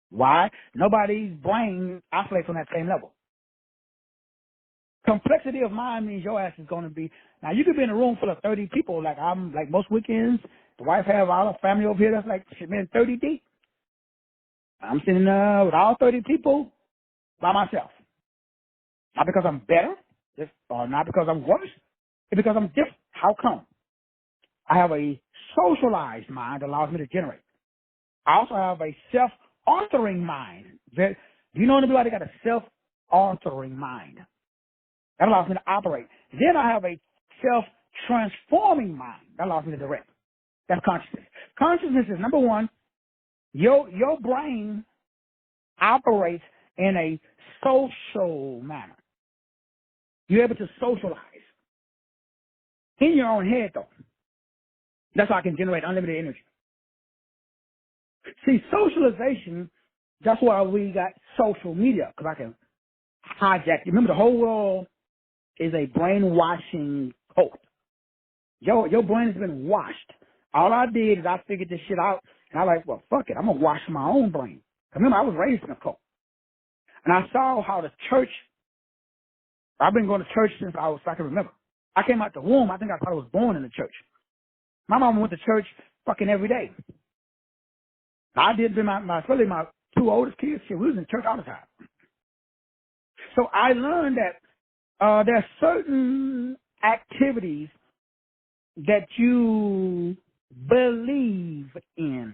Why? Nobody's brain oscillates on that same level. Complexity of mind means your ass is going to be, now you could be in a room full of 30 people, like most weekends, the wife have all her family over here, that's like, shit, man, 30 deep. I'm sitting there with all 30 people by myself. Not because I'm better, or not because I'm worse, it's because I'm different. How come? I have a socialized mind that allows me to generate. I also have a self-authoring mind. Do you know anybody got a self-authoring mind? That allows me to operate. Then I have a self-transforming mind. That allows me to direct. That's consciousness. Consciousness is, number one, your brain operates in a social manner. You're able to socialize. In your own head, though. That's how I can generate unlimited energy. See, socialization, that's why we got social media, because I can hijack. Remember, the whole world is a brainwashing cult. Your brain has been washed. All I did is I figured this shit out, and I like, well, fuck it. I'm going to wash my own brain. Remember, I was raised in a cult. And I saw how the church, I've been going to church since I can remember. I came out the womb. I think I thought I was born in the church. My mama went to church fucking every day. I did, especially my two oldest kids, shit, we was in church all the time. So I learned that there are certain activities that you believe in.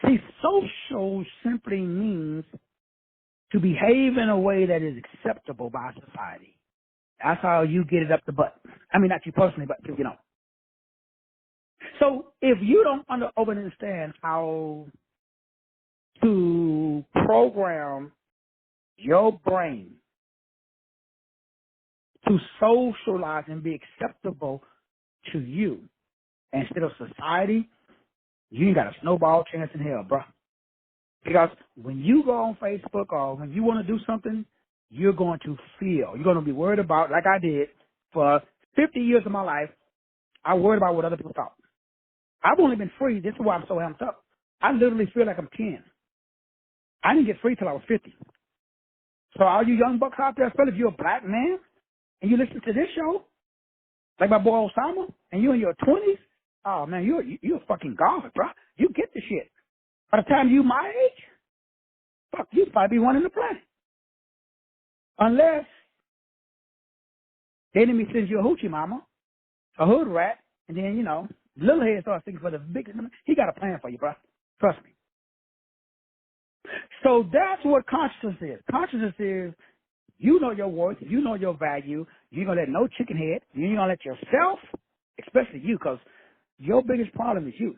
See, social simply means to behave in a way that is acceptable by society. That's how you get it up the butt. I mean, not you personally, but you know. So if you don't understand how to program your brain to socialize and be acceptable to you instead of society, you ain't got a snowball chance in hell, bro. Because when you go on Facebook or when you want to do something, you're going to feel. You're going to be worried about, like I did for 50 years of my life, I worried about what other people thought. I've only been free. This is why I'm so amped up. I literally feel like I'm 10. I didn't get free till I was 50. So all you young bucks out there, especially if you're a black man and you listen to this show, like my boy Osama, and you're in your 20s, oh, man, you're a fucking god, bro. You get the shit. By the time you my age, fuck, you probably be running the planet. Unless the enemy sends you a hoochie mama, a hood rat, and then, you know, little head starts thinking for the big, he got a plan for you, bro. Trust me. So that's what consciousness is. Consciousness is you know your worth, you know your value. You ain't going to let no chicken head. You ain't going to let yourself, especially you, because your biggest problem is you,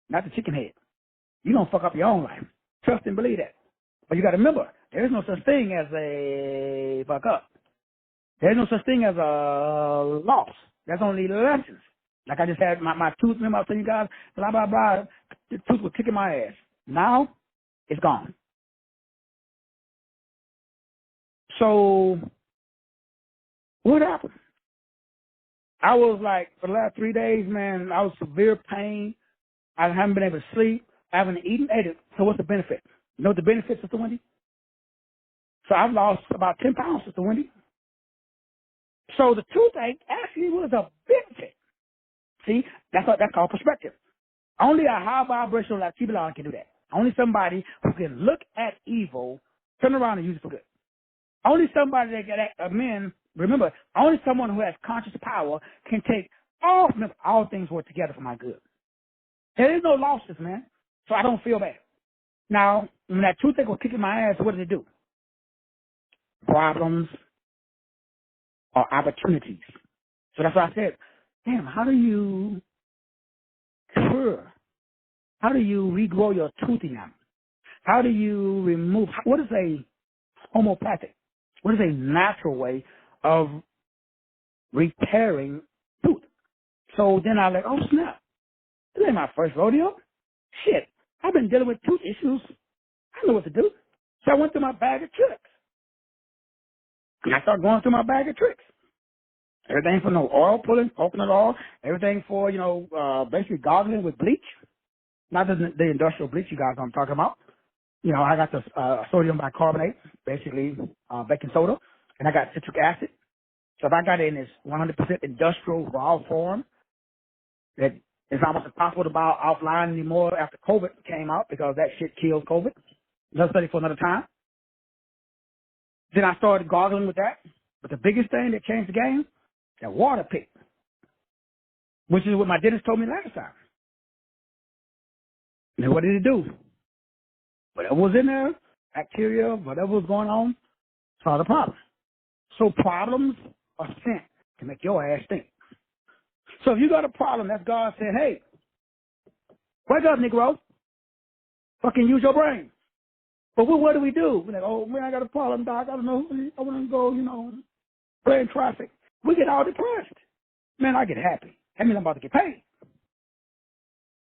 not the chicken head. You don't fuck up your own life. Trust and believe that. But you got to remember, there is no such thing as a fuck up. There's no such thing as a loss. There's only lessons. Like I just had my tooth, remember I was telling you guys, blah, blah, blah. The tooth was kicking my ass. Now, it's gone. So, what happened? I was like, for the last 3 days, man, I was severe pain. I haven't been able to sleep. I haven't eaten. So what's the benefit? You know what the benefit, Sister Wendy? So I've lost about 10 pounds, Sister Wendy. So the toothache actually was a benefit. See, that's called perspective. Only a high vibrational like Kibbalon can do that. Only somebody who can look at evil, turn around and use it for good. Only somebody that men, remember, only someone who has conscious power can take all things work together for my good. There is no losses, man. So I don't feel bad. Now, when that toothache was kicking my ass, what did it do? Problems or opportunities. So that's why I said, damn, how do you cure? How do you regrow your tooth enamel? How do you remove, what is a homeopathic? What is a natural way of repairing tooth? So then I was like, oh snap, this ain't my first rodeo. Shit, I've been dealing with tooth issues. I know what to do. So I went through my bag of tricks. And I started going through my bag of tricks. Everything from no oil pulling, coconut oil, everything for, basically gargling with bleach. Not the industrial bleach you guys know I'm talking about. You know, I got the sodium bicarbonate, basically baking soda, and I got citric acid. So if I got it in this 100% industrial raw form, that it's almost impossible to buy offline anymore after COVID came out because that shit killed COVID. Another study for another time. Then I started gargling with that. But the biggest thing that changed the game, that water pick, which is what my dentist told me last time. And what did it do? Whatever was in there, bacteria, whatever was going on, solved the problem. So problems are sent to make your ass think. So if you got a problem, that's God saying, hey, wake up, Negro. Fucking use your brain. But what do we do? We're like, oh, man, I got a problem, Doc. I don't know. I want to go, play in traffic. We get all depressed. Man, I get happy. That means I'm about to get paid.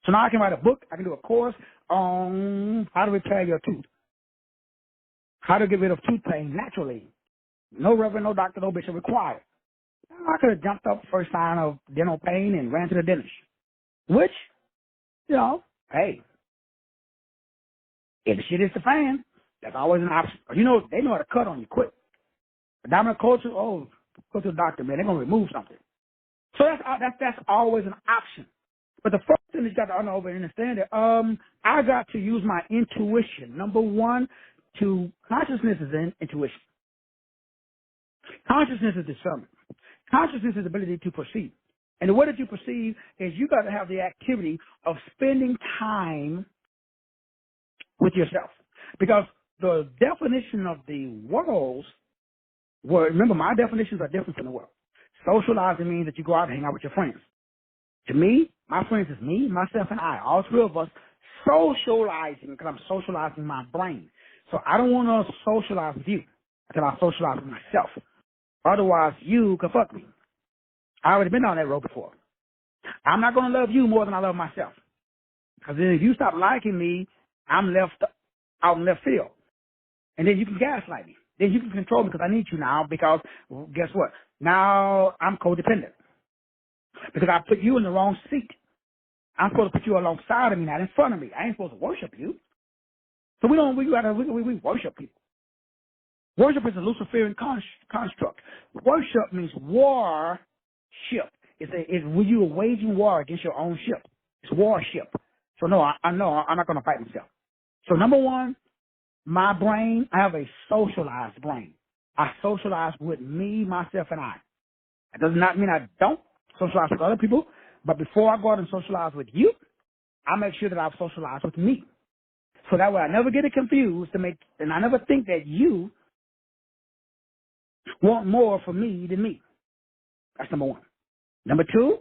So now I can write a book. I can do a course. on how to repair your tooth, how to get rid of tooth pain naturally. No reverend, no doctor, no bishop required. I could have jumped up first sign of dental pain and ran to the dentist, which, hey, if the shit is the fan, that's always an option. They know how to cut on you quick. The dominant culture, go to the doctor, man. They're going to remove something. So that's always an option. But the first thing that you got to understand that I got to use my intuition. Number one, consciousness is intuition. Consciousness is discernment. Consciousness is the ability to perceive. And the way that you perceive is you got to have the activity of spending time with yourself. Because the definition of the world's word, remember, my definitions are different from the world. Socializing means that you go out and hang out with your friends. To me, my friends is me, myself, and I. All three of us socializing because I'm socializing my brain. So I don't want to socialize with you until I socialize with myself. Otherwise, you can fuck me. I already been down that road before. I'm not going to love you more than I love myself. Because then if you stop liking me, I'm left out in left field. And then you can gaslight me. Then you can control me because I need you now because, guess what? Now I'm codependent. Because I put you in the wrong seat. I'm supposed to put you alongside of me, not in front of me. I ain't supposed to worship you. So we worship people. Worship is a Luciferian construct. Worship means warship. It's when you are waging war against your own ship. It's warship. So no, I'm not going to fight myself. So number one, my brain, I have a socialized brain. I socialize with me, myself, and I. That does not mean I don't socialize with other people, but before I go out and socialize with you, I make sure that I've socialized with me. So that way I never get it confused and I never think that you want more from me than me. That's number one. Number two,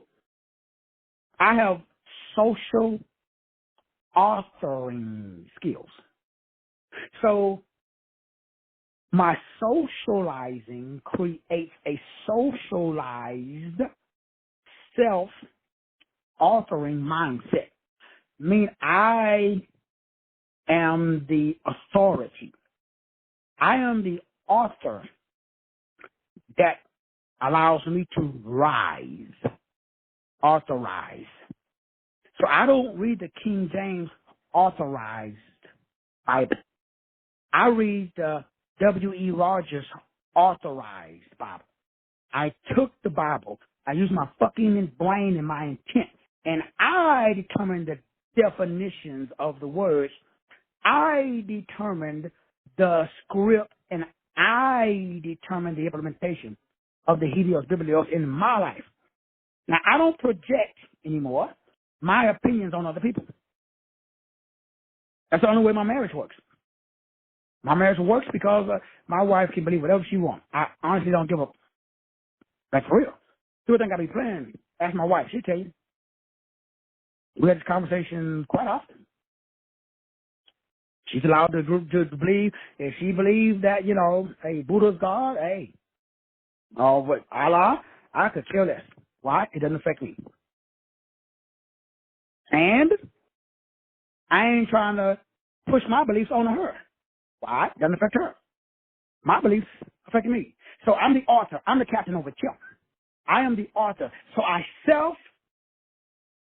I have social authoring skills. So my socializing creates a socialized self-authoring mindset. I mean, I am the authority. I am the author that allows me to rise, authorize. So I don't read the King James authorized Bible. I read the W.E. Rogers authorized Bible. I took the Bible. I used my fucking brain and my intent, and I determined the definitions of the words. I determined the script, and I determined the implementation of the Helios Biblios in my life. Now, I don't project anymore my opinions on other people. That's the only way my marriage works. My marriage works because my wife can believe whatever she wants. I honestly don't give a. That's for real. Do think I be playing? Ask my wife. She'll tell you. We had this conversation quite often. She's allowed the group to believe. If she believes that, hey, Buddha's God, hey, but Allah, I could care less. Why? It doesn't affect me. And I ain't trying to push my beliefs on her. Why? It doesn't affect her. My beliefs affect me. So I'm the author. I'm the captain over ship. I am the author. So I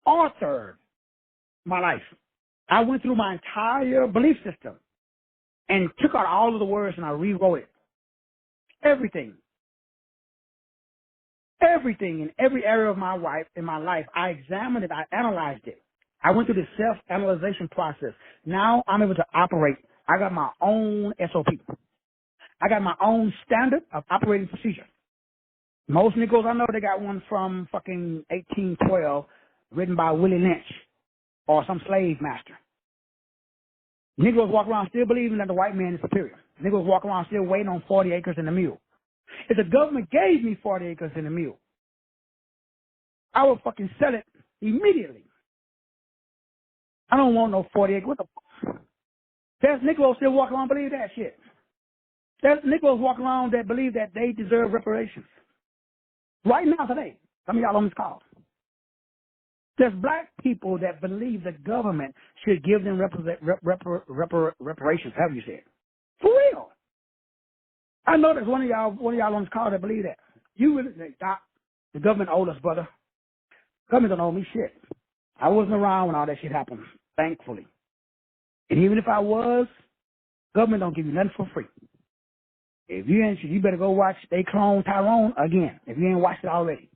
self-authored my life. I went through my entire belief system and took out all of the words and I rewrote it. Everything in every area of my life, I examined it, I analyzed it. I went through the self-analyzation process. Now I'm able to operate. I got my own SOP. I got my own standard of operating procedure. Most Negroes I know, they got one from fucking 1812 written by Willie Lynch or some slave master. Negroes walk around still believing that the white man is superior. Negroes walk around still waiting on 40 acres and a mule. If the government gave me 40 acres and a mule, I would fucking sell it immediately. I don't want no 40 acres. What the fuck? There's Negroes still walking around believe that shit. There's Negroes walking around that believe that they deserve reparations. Right now today. Some of y'all on this call. There's black people that believe the government should give them reparations, have you said? For real. I know there's one of y'all on this call that believe that. You really think, Doc, the government owed us, brother. Government don't owe me shit. I wasn't around when all that shit happened, thankfully. And even if I was, government don't give you nothing for free. If you ain't, you better go watch They Clone Tyrone again, if you ain't watched it already.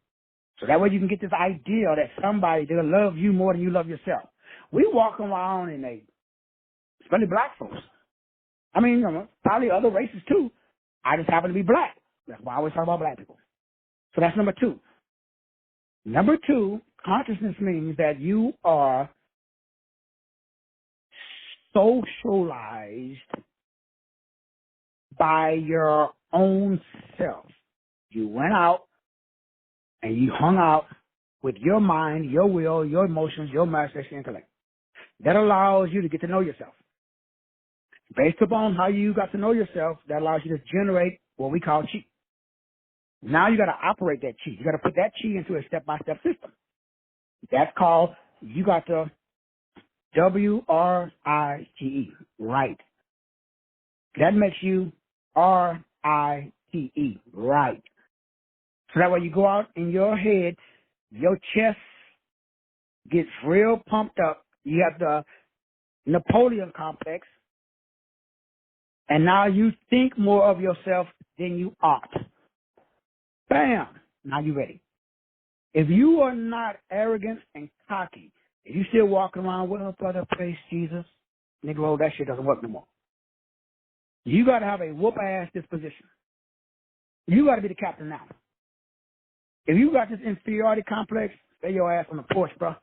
So that way you can get this idea that somebody will love you more than you love yourself. We walk around in especially black folks. I mean, probably other races too. I just happen to be black. That's why I always talk about black people. So that's number two. Number two, consciousness means that you are socialized by your own self. You went out and you hung out with your mind, your will, your emotions, your imagination, intellect. That allows you to get to know yourself. Based upon how you got to know yourself, that allows you to generate what we call chi. Now you got to operate that chi. You got to put that chi into a step-by-step system. That's called, you got to WRITE, right. That makes you RITE, right. So that way you go out in your head, your chest gets real pumped up. You have the Napoleon complex. And now you think more of yourself than you ought. Bam! Now you're ready. If you are not arrogant and cocky, if you still walking around, well, brother, praise Jesus, Negro, that shit doesn't work no more. You got to have a whoop-ass disposition. You got to be the captain now. If you got this inferiority complex, stay your ass on the porch, bro.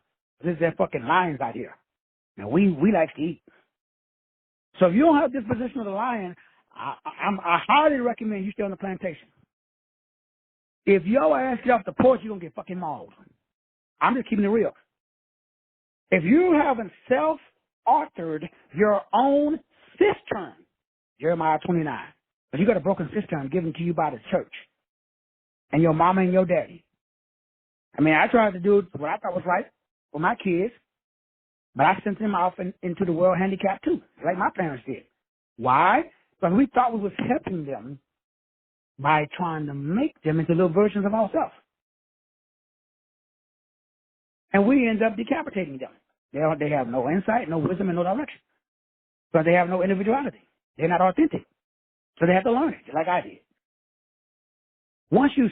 There's that fucking lions out here. Now, we like to eat. So if you don't have this position of the lion, I highly recommend you stay on the plantation. If your ass get off the porch, you're going to get fucking mauled. I'm just keeping it real. If you haven't self-authored your own cistern, Jeremiah 29, if you got a broken cistern given to you by the church and your mama and your daddy. I mean, I tried to do what I thought was right for my kids, but I sent them off into the world handicapped too, like my parents did. Why? Because we thought we was helping them by trying to make them into little versions of ourselves. And we end up decapitating them. They have no insight, no wisdom, and no direction. Because they have no individuality. They're not authentic. So they have to learn it, just like I did. Once you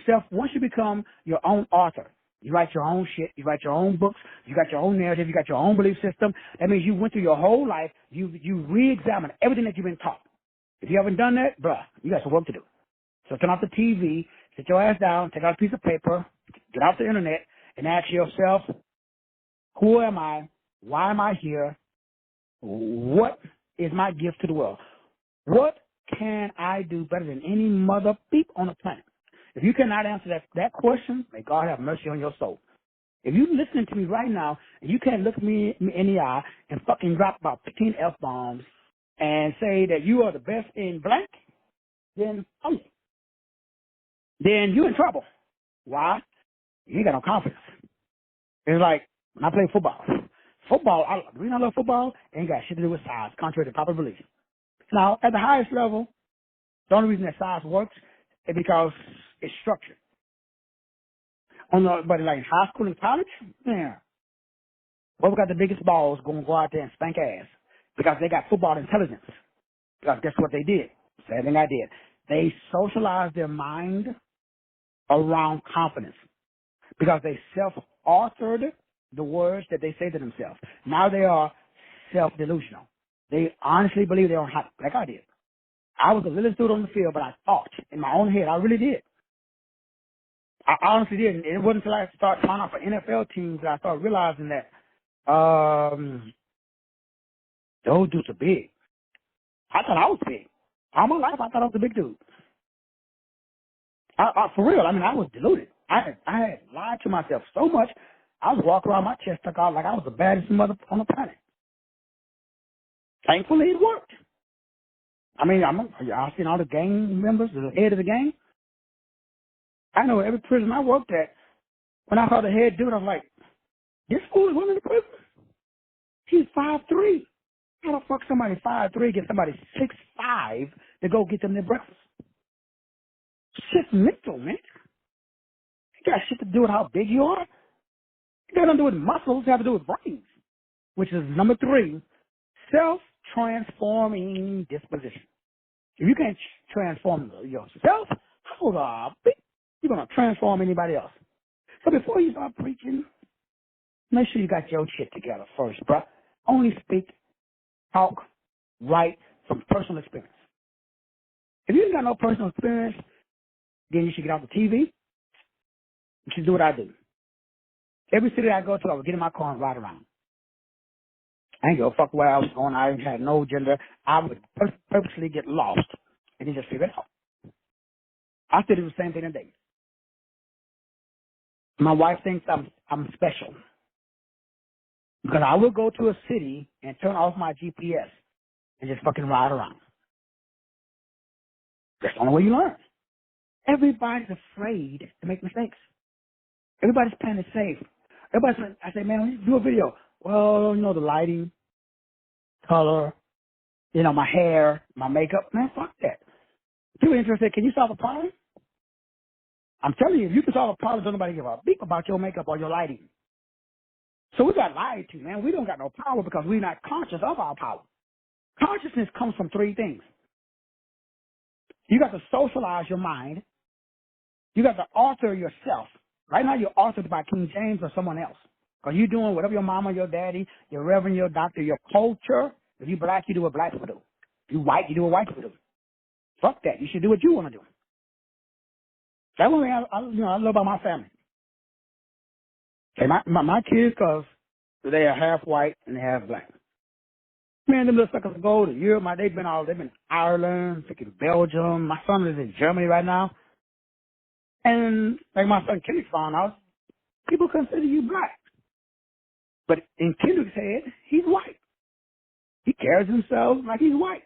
become your own author, you write your own shit, you write your own books, you got your own narrative, you got your own belief system. That means you went through your whole life, you re-examine everything that you've been taught. If you haven't done that, bruh, you got some work to do. So turn off the TV, sit your ass down, take out a piece of paper, get off the internet, and ask yourself, who am I? Why am I here? What is my gift to the world? What can I do better than any mother beep on the planet? If you cannot answer that question, may God have mercy on your soul. If you're listening to me right now and you can't look me in the eye and fucking drop about 15 F-bombs and say that you are the best in blank, then you're in trouble. Why? You ain't got no confidence. It's like when I play football. The reason I love football ain't got shit to do with size, contrary to popular belief. Now, at the highest level, the only reason that size works is because it's structured. But like in high school and college, yeah, whoever got the biggest balls going to go out there and spank ass because they got football intelligence. Because guess what they did? Same thing I did. They socialized their mind around confidence because they self-authored the words that they say to themselves. Now they are self-delusional. They honestly believe they're on hot, like I did. I was the littlest dude on the field, but I thought in my own head. I really did. I honestly did. And it wasn't until I started trying out for NFL teams that I started realizing that those dudes are big. I thought I was big. All my life, I thought I was a big dude. For real, I mean, I was deluded. I had lied to myself so much, I was walking around my chest stuck out like I was the baddest mother on the planet. Thankfully, it worked. I mean, I've seen all the gang members, the head of the gang. I know every prison I worked at, when I saw the head dude, I was like, This fool is woman in prison. She's 5'3". How the fuck somebody 5'3" get somebody 6'5" to go get them their breakfast? Shit's mental, man. It got shit to do with how big you are. It got nothing to do with muscles. It has to do with brains, which is number 3, self-transforming disposition. If you can't transform yourself, how you're going to transform anybody else? So before you start preaching, make sure you got your shit together first, bro. Only speak, talk, write from personal experience. If you ain't got no personal experience, then you should get off the TV. You should do what I do. Every city I go to, I would get in my car and ride around. I ain't give a fuck where I was going. I had no agenda. I would purposely get lost and then just figure it out. I still do the same thing today. My wife thinks I'm special because I will go to a city and turn off my GPS and just fucking ride around. That's the only way you learn. Everybody's afraid to make mistakes. Everybody's playing it safe. I say, man, when you do a video, well, the lighting, color, my hair, my makeup, man, fuck that. People are interested, can you solve a problem? I'm telling you, if you can solve a problem, don't nobody give a beep about your makeup or your lighting. So we got lied to, man. We don't got no power because we're not conscious of our power. Consciousness comes from 3 things. You got to socialize your mind. You got to author yourself. Right now, you're authored by King James or someone else. Because you're doing whatever your mama, your daddy, your reverend, your doctor, your culture. If you black, you do what black people do. If you white, you do what white people do. Fuck that. You should do what you want to do. That's one thing I love about my family. Okay, my kids, because they are half white and they half black. Man, them little suckers go to Europe. They've been Ireland, freaking Belgium. My son is in Germany right now. And like my son Kendrick found out, people consider you black. But in Kendrick's head, he's white. He carries himself like he's white.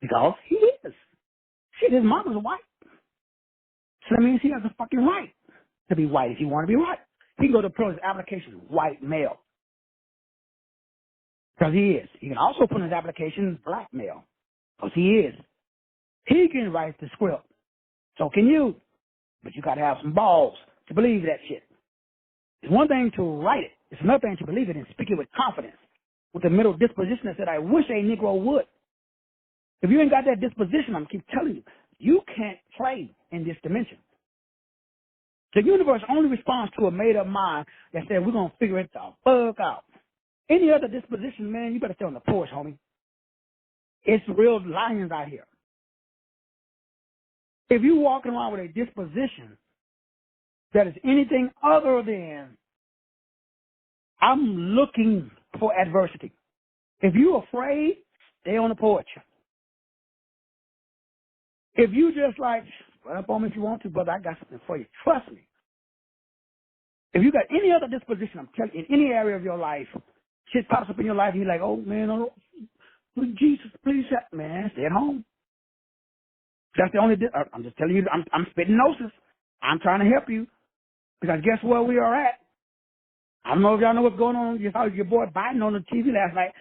Because he is. Shit, his mama's white. So that means he has a fucking right to be white if he want to be white. He can go to put his application, white male. Because he is. He can also put in his application, black male. Because he is. He can write the script. So can you. But you got to have some balls to believe that shit. It's one thing to write it. It's another thing to believe it and speak it with confidence. With the middle disposition that said, I wish a Negro would. If you ain't got that disposition, I'm keep telling you, you can't play in this dimension. The universe only responds to a made-up mind that said, we're going to figure it the fuck out. Any other disposition, man, you better stay on the porch, homie. It's real lions out here. If you're walking around with a disposition that is anything other than, I'm looking for adversity. If you're afraid, stay on the porch. If you just like, run up on me if you want to, brother, I got something for you. Trust me. If you got any other disposition, I'm telling you, in any area of your life, shit pops up in your life, and you're like, oh, man, oh, Jesus, please, man, stay at home. That's the only, I'm just telling you, I'm spitting gnosis. I'm trying to help you. Because guess where we are at? I don't know if y'all know what's going on. You saw your boy Biden on the TV last night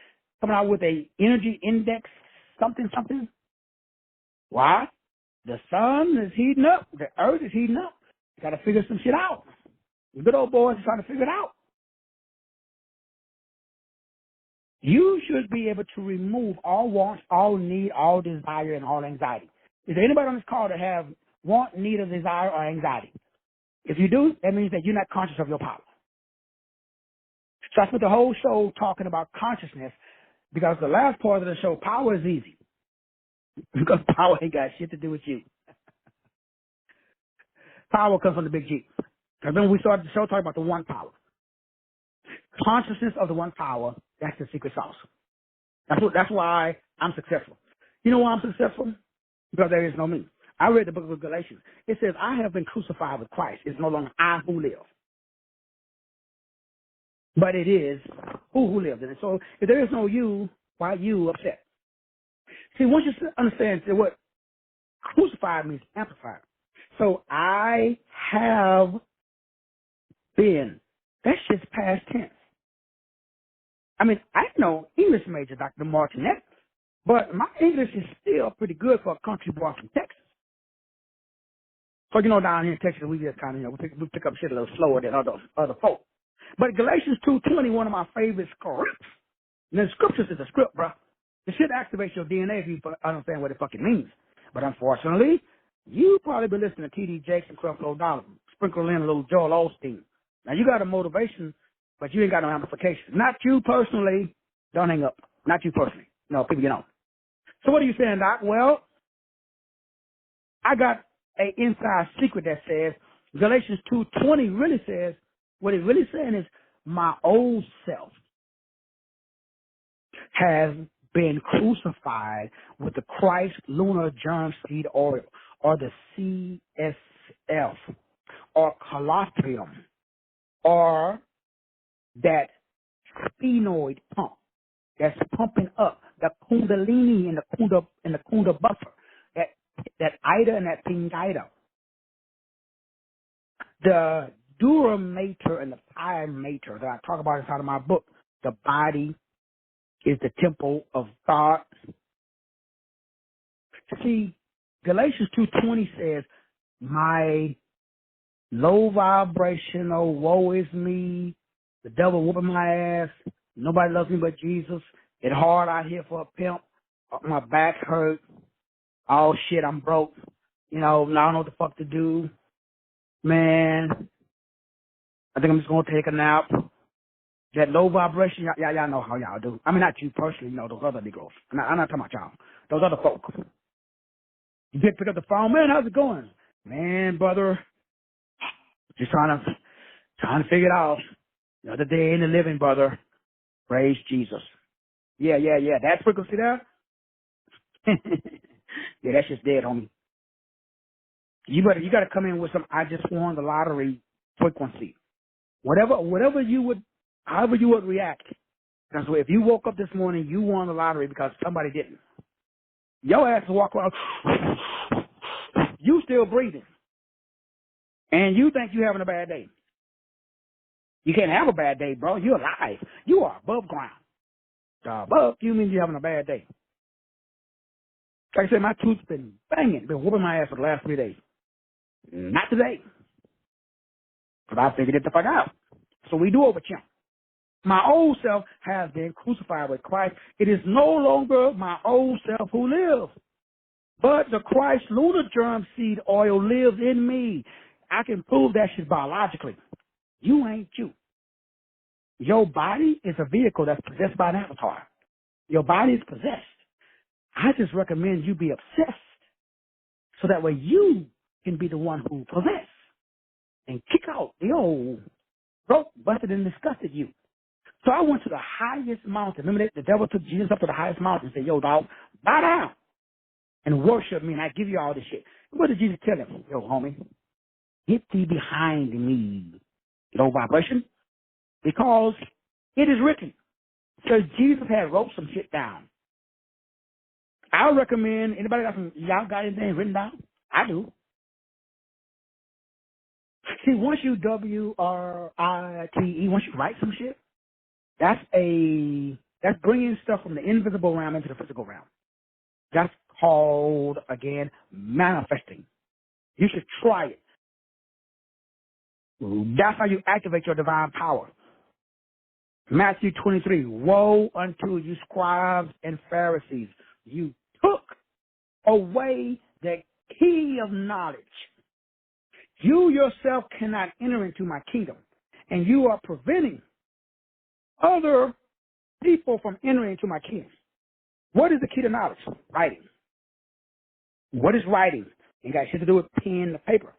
coming out with a energy index something. Why? The sun is heating up. The earth is heating up. You got to figure some shit out. The good old boys are trying to figure it out. You should be able to remove all wants, all need, all desire, and all anxiety. Is there anybody on this call that have want, need, or desire, or anxiety? If you do, that means that you're not conscious of your power. So I spent the whole show talking about consciousness because the last part of the show, power is easy. Because power ain't got shit to do with you. Power comes from the big G. Remember we started the show talking about the one power. Consciousness of the one power, that's the secret sauce. That's why I'm successful. You know why I'm successful? Because there is no me. I read the book of Galatians. It says, I have been crucified with Christ. It's no longer I who live. But it is who lives in it. So if there is no you, why are you upset? See, once you understand that what crucified means amplified. So I have been That's just past tense. I mean, I know English major, Dr. Martinet, but my English is still pretty good for a country boy from Texas. So, down here in Texas, we just kind of, we pick up shit a little slower than other folk. But Galatians 2:20, one of my favorite scripts. And the scriptures is a script, bro. The shit activates your DNA if you understand what it fucking means. But unfortunately, you probably been listening to T.D. Jakes and Creflo Dollar, sprinkle in a little Joel Osteen. Now, you got a motivation, but you ain't got no amplification. Not you personally. Don't hang up. Not you personally. No, people, So what are you saying, Doc? Well, I got an inside secret that says Galatians 2:20 really says, what it really saying is my old self has been crucified with the Christ lunar germ seed oil, or the CSF, or colostrum, or that sphenoid pump that's pumping up the kundalini and the kunda buffer, that ida and that pingida, the dura mater and the pi mater that I talk about inside of my book. The body is the temple of God. See, Galatians 2:20 says, my low vibrational, woe is me, the devil whooping my ass, nobody loves me but Jesus, it's hard out here for a pimp, my back hurt, oh shit, I'm broke, now I don't know what the fuck to do, man, I think I'm just going to take a nap. That low vibration, y'all know how y'all do. I mean, not you personally, those other Negroes. I'm not talking about y'all. Those other folk. You pick up the phone, man, how's it going? Man, brother, just trying to figure it out. Another day in the living, brother. Praise Jesus. Yeah. That frequency there? Yeah, that's just dead, homie. You got to come in with some I just won the lottery frequency. However you would react. Because if you woke up this morning, you won the lottery because somebody didn't. Your ass will walk around, you still breathing. And you think you're having a bad day. You can't have a bad day, bro. You're alive. You are above ground. Above, you mean you're having a bad day. Like I said, my tooth's been banging, been whooping my ass for the last 3 days. Not today. Because I figured it the fuck out. So we do overchimp. My old self has been crucified with Christ. It is no longer my old self who lives, but the Christ lunar germ seed oil lives in me. I can prove that shit biologically. You ain't you. Your body is a vehicle that's possessed by an avatar. Your body is possessed. I just recommend you be obsessed so that way you can be the one who possess and kick out the old broke, busted, and disgusted you. So I went to the highest mountain. Remember the devil took Jesus up to the highest mountain and said, yo, dog, bow down and worship me, and I give you all this shit. What did Jesus tell him? Yo, homie, get thee behind me, low vibration, because it is written. Because Jesus had wrote some shit down. I recommend, anybody y'all got anything written down? I do. See, once you WRITE, once you write some shit, that's bringing stuff from the invisible realm into the physical realm. That's called, again, manifesting. You should try it. That's how you activate your divine power. Matthew 23, woe unto you scribes and Pharisees. You took away the key of knowledge. You yourself cannot enter into my kingdom, and you are preventing other people from entering into my kingdom. What is the key to knowledge? Writing. What is writing? It got shit to do with pen and paper.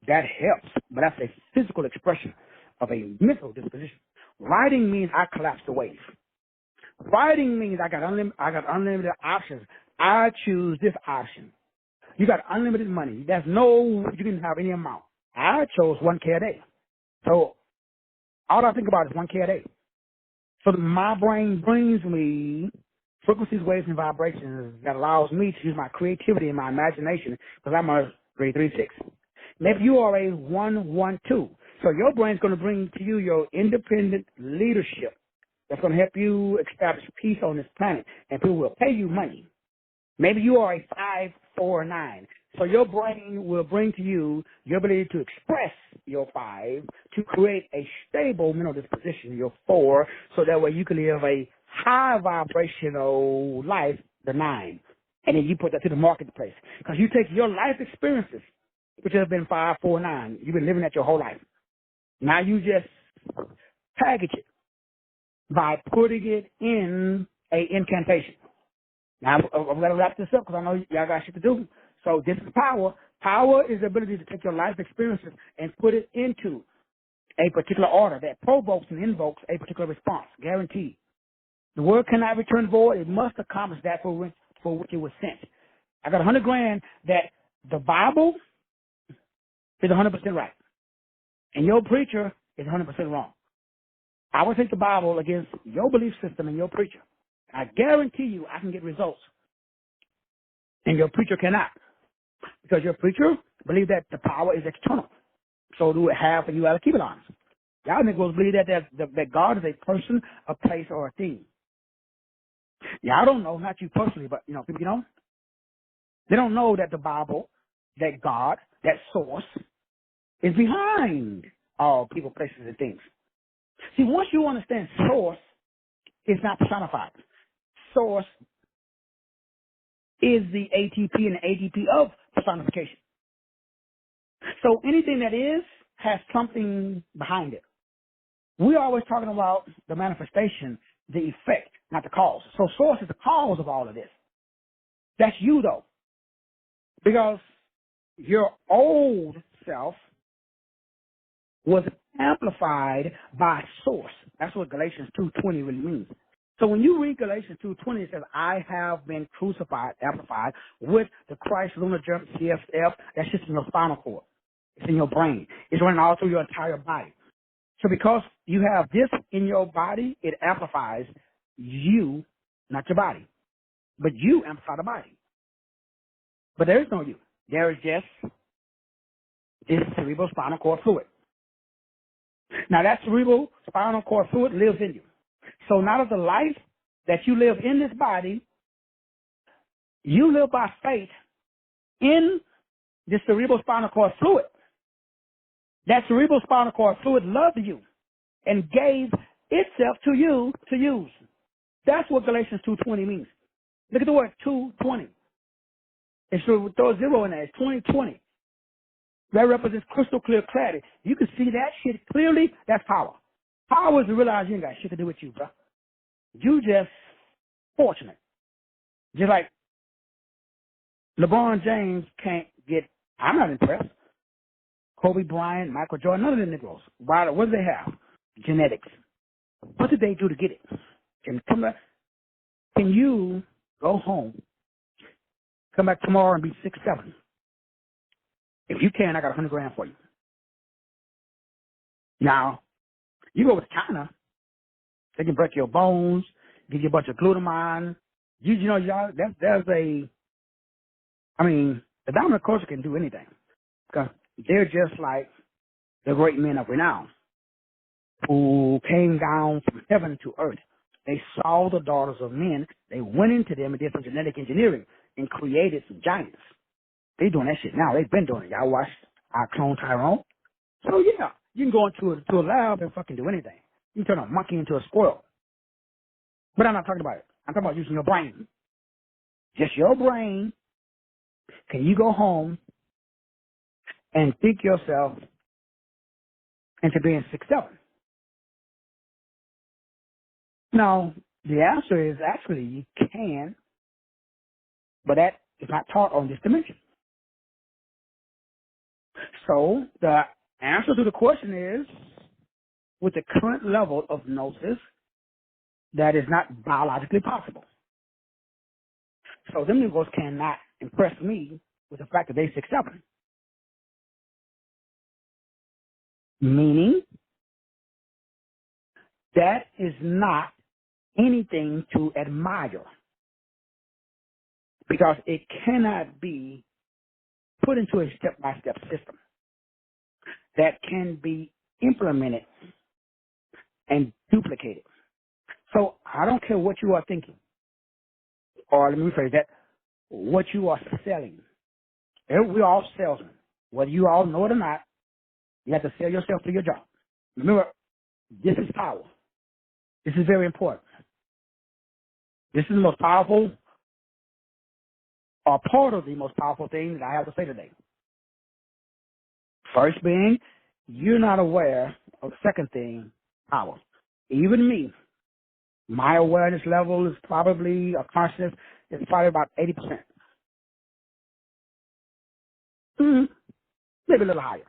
That helps, but that's a physical expression of a mental disposition. Writing means I collapse the wave. Writing means I got unlimited options. I choose this option. You got unlimited money. You didn't have any amount. I chose $1K a day. So all I think about is $1K a day. So my brain brings me frequencies, waves, and vibrations that allows me to use my creativity and my imagination because I'm a 336. Maybe you are a 112. So your brain's going to bring to you your independent leadership that's going to help you establish peace on this planet, and people will pay you money. Maybe you are a 5, 4, 9. So your brain will bring to you your ability to express your 5, to create a stable mental disposition, your 4, so that way you can live a high vibrational life, the 9. And then you put that to the marketplace. Because you take your life experiences, which have been 5, 4, 9. You've been living that your whole life. Now you just package it by putting it in a incantation. Now, I'm going to wrap this up because I know y'all got shit to do. So this is power. Power is the ability to take your life experiences and put it into a particular order that provokes and invokes a particular response, guaranteed. The word cannot return void. It must accomplish that for which it was sent. I got $100,000 that the Bible is 100% right, and your preacher is 100% wrong. I will take the Bible against your belief system and your preacher. I guarantee you I can get results, and your preacher cannot, because your preacher believes that the power is external. So do it have, and you got to keep it honest. Y'all niggas believe that God is a person, a place, or a thing. Y'all don't know, not you personally, but people they don't know that the Bible, that God, that source, is behind all people, places, and things. See, once you understand source, it's not personified. Source is the ATP and the ADP of personification. So anything that is has something behind it. We're always talking about the manifestation, the effect, not the cause. So source is the cause of all of this. That's you, though. Because your old self was amplified by source. That's what Galatians 2:20 really means. So when you read Galatians 2:20, it says, I have been crucified, amplified, with the Christ lunar jump, CFF. That's just in your spinal cord. It's in your brain. It's running all through your entire body. So because you have this in your body, it amplifies you, not your body. But you amplify the body. But there is no you. There is just this cerebral spinal cord fluid. Now that cerebral spinal cord fluid lives in you. So now that the life that you live in this body, you live by faith in this cerebral spinal cord fluid. That cerebral spinal cord fluid loved you and gave itself to you to use. That's what Galatians 2:20 means. Look at the word 2:20. It's throw a zero in there. It's 2020. That represents crystal clear clarity. You can see that shit clearly. That's power. Power is to realize you ain't got shit to do with you, bro. You just fortunate. Just like LeBron James can't get, I'm not impressed. Kobe Bryant, Michael Jordan, none of them Negroes. Why? What do they have? Genetics. What did they do to get it? Can you go home, come back tomorrow and be 6'7"? If you can, I got $100,000 for you. Now, you go with China, they can break your bones, give you a bunch of glutamine. Y'all, the dominant culture can do anything. Because they're just like the great men of renown who came down from heaven to earth. They saw the daughters of men. They went into them and did some genetic engineering and created some giants. They doing that shit now. They've been doing it. Y'all watched our clone Tyrone? So, yeah, you can go into a lab and fucking do anything. You can turn a monkey into a squirrel. But I'm not talking about it. I'm talking about using your brain. Just your brain. Can you go home and think yourself into being 6'7"? Now, the answer is actually you can, but that is not taught on this dimension. So the answer to the question is, with the current level of gnosis, that is not biologically possible. So them Negroes cannot impress me with the fact that they're 6'7". Meaning that is not anything to admire, because it cannot be put into a step-by-step system that can be implement it and duplicate it. So I don't care what you are thinking, or let me rephrase that, what you are selling. We're all salesmen. Whether you all know it or not, you have to sell yourself to your job. Remember, this is power. This is very important. This is the most powerful, or part of the most powerful thing that I have to say today. First being, you're not aware of the second thing, power. Even me, my awareness level is probably, a consciousness is probably about 80%. Maybe a little higher.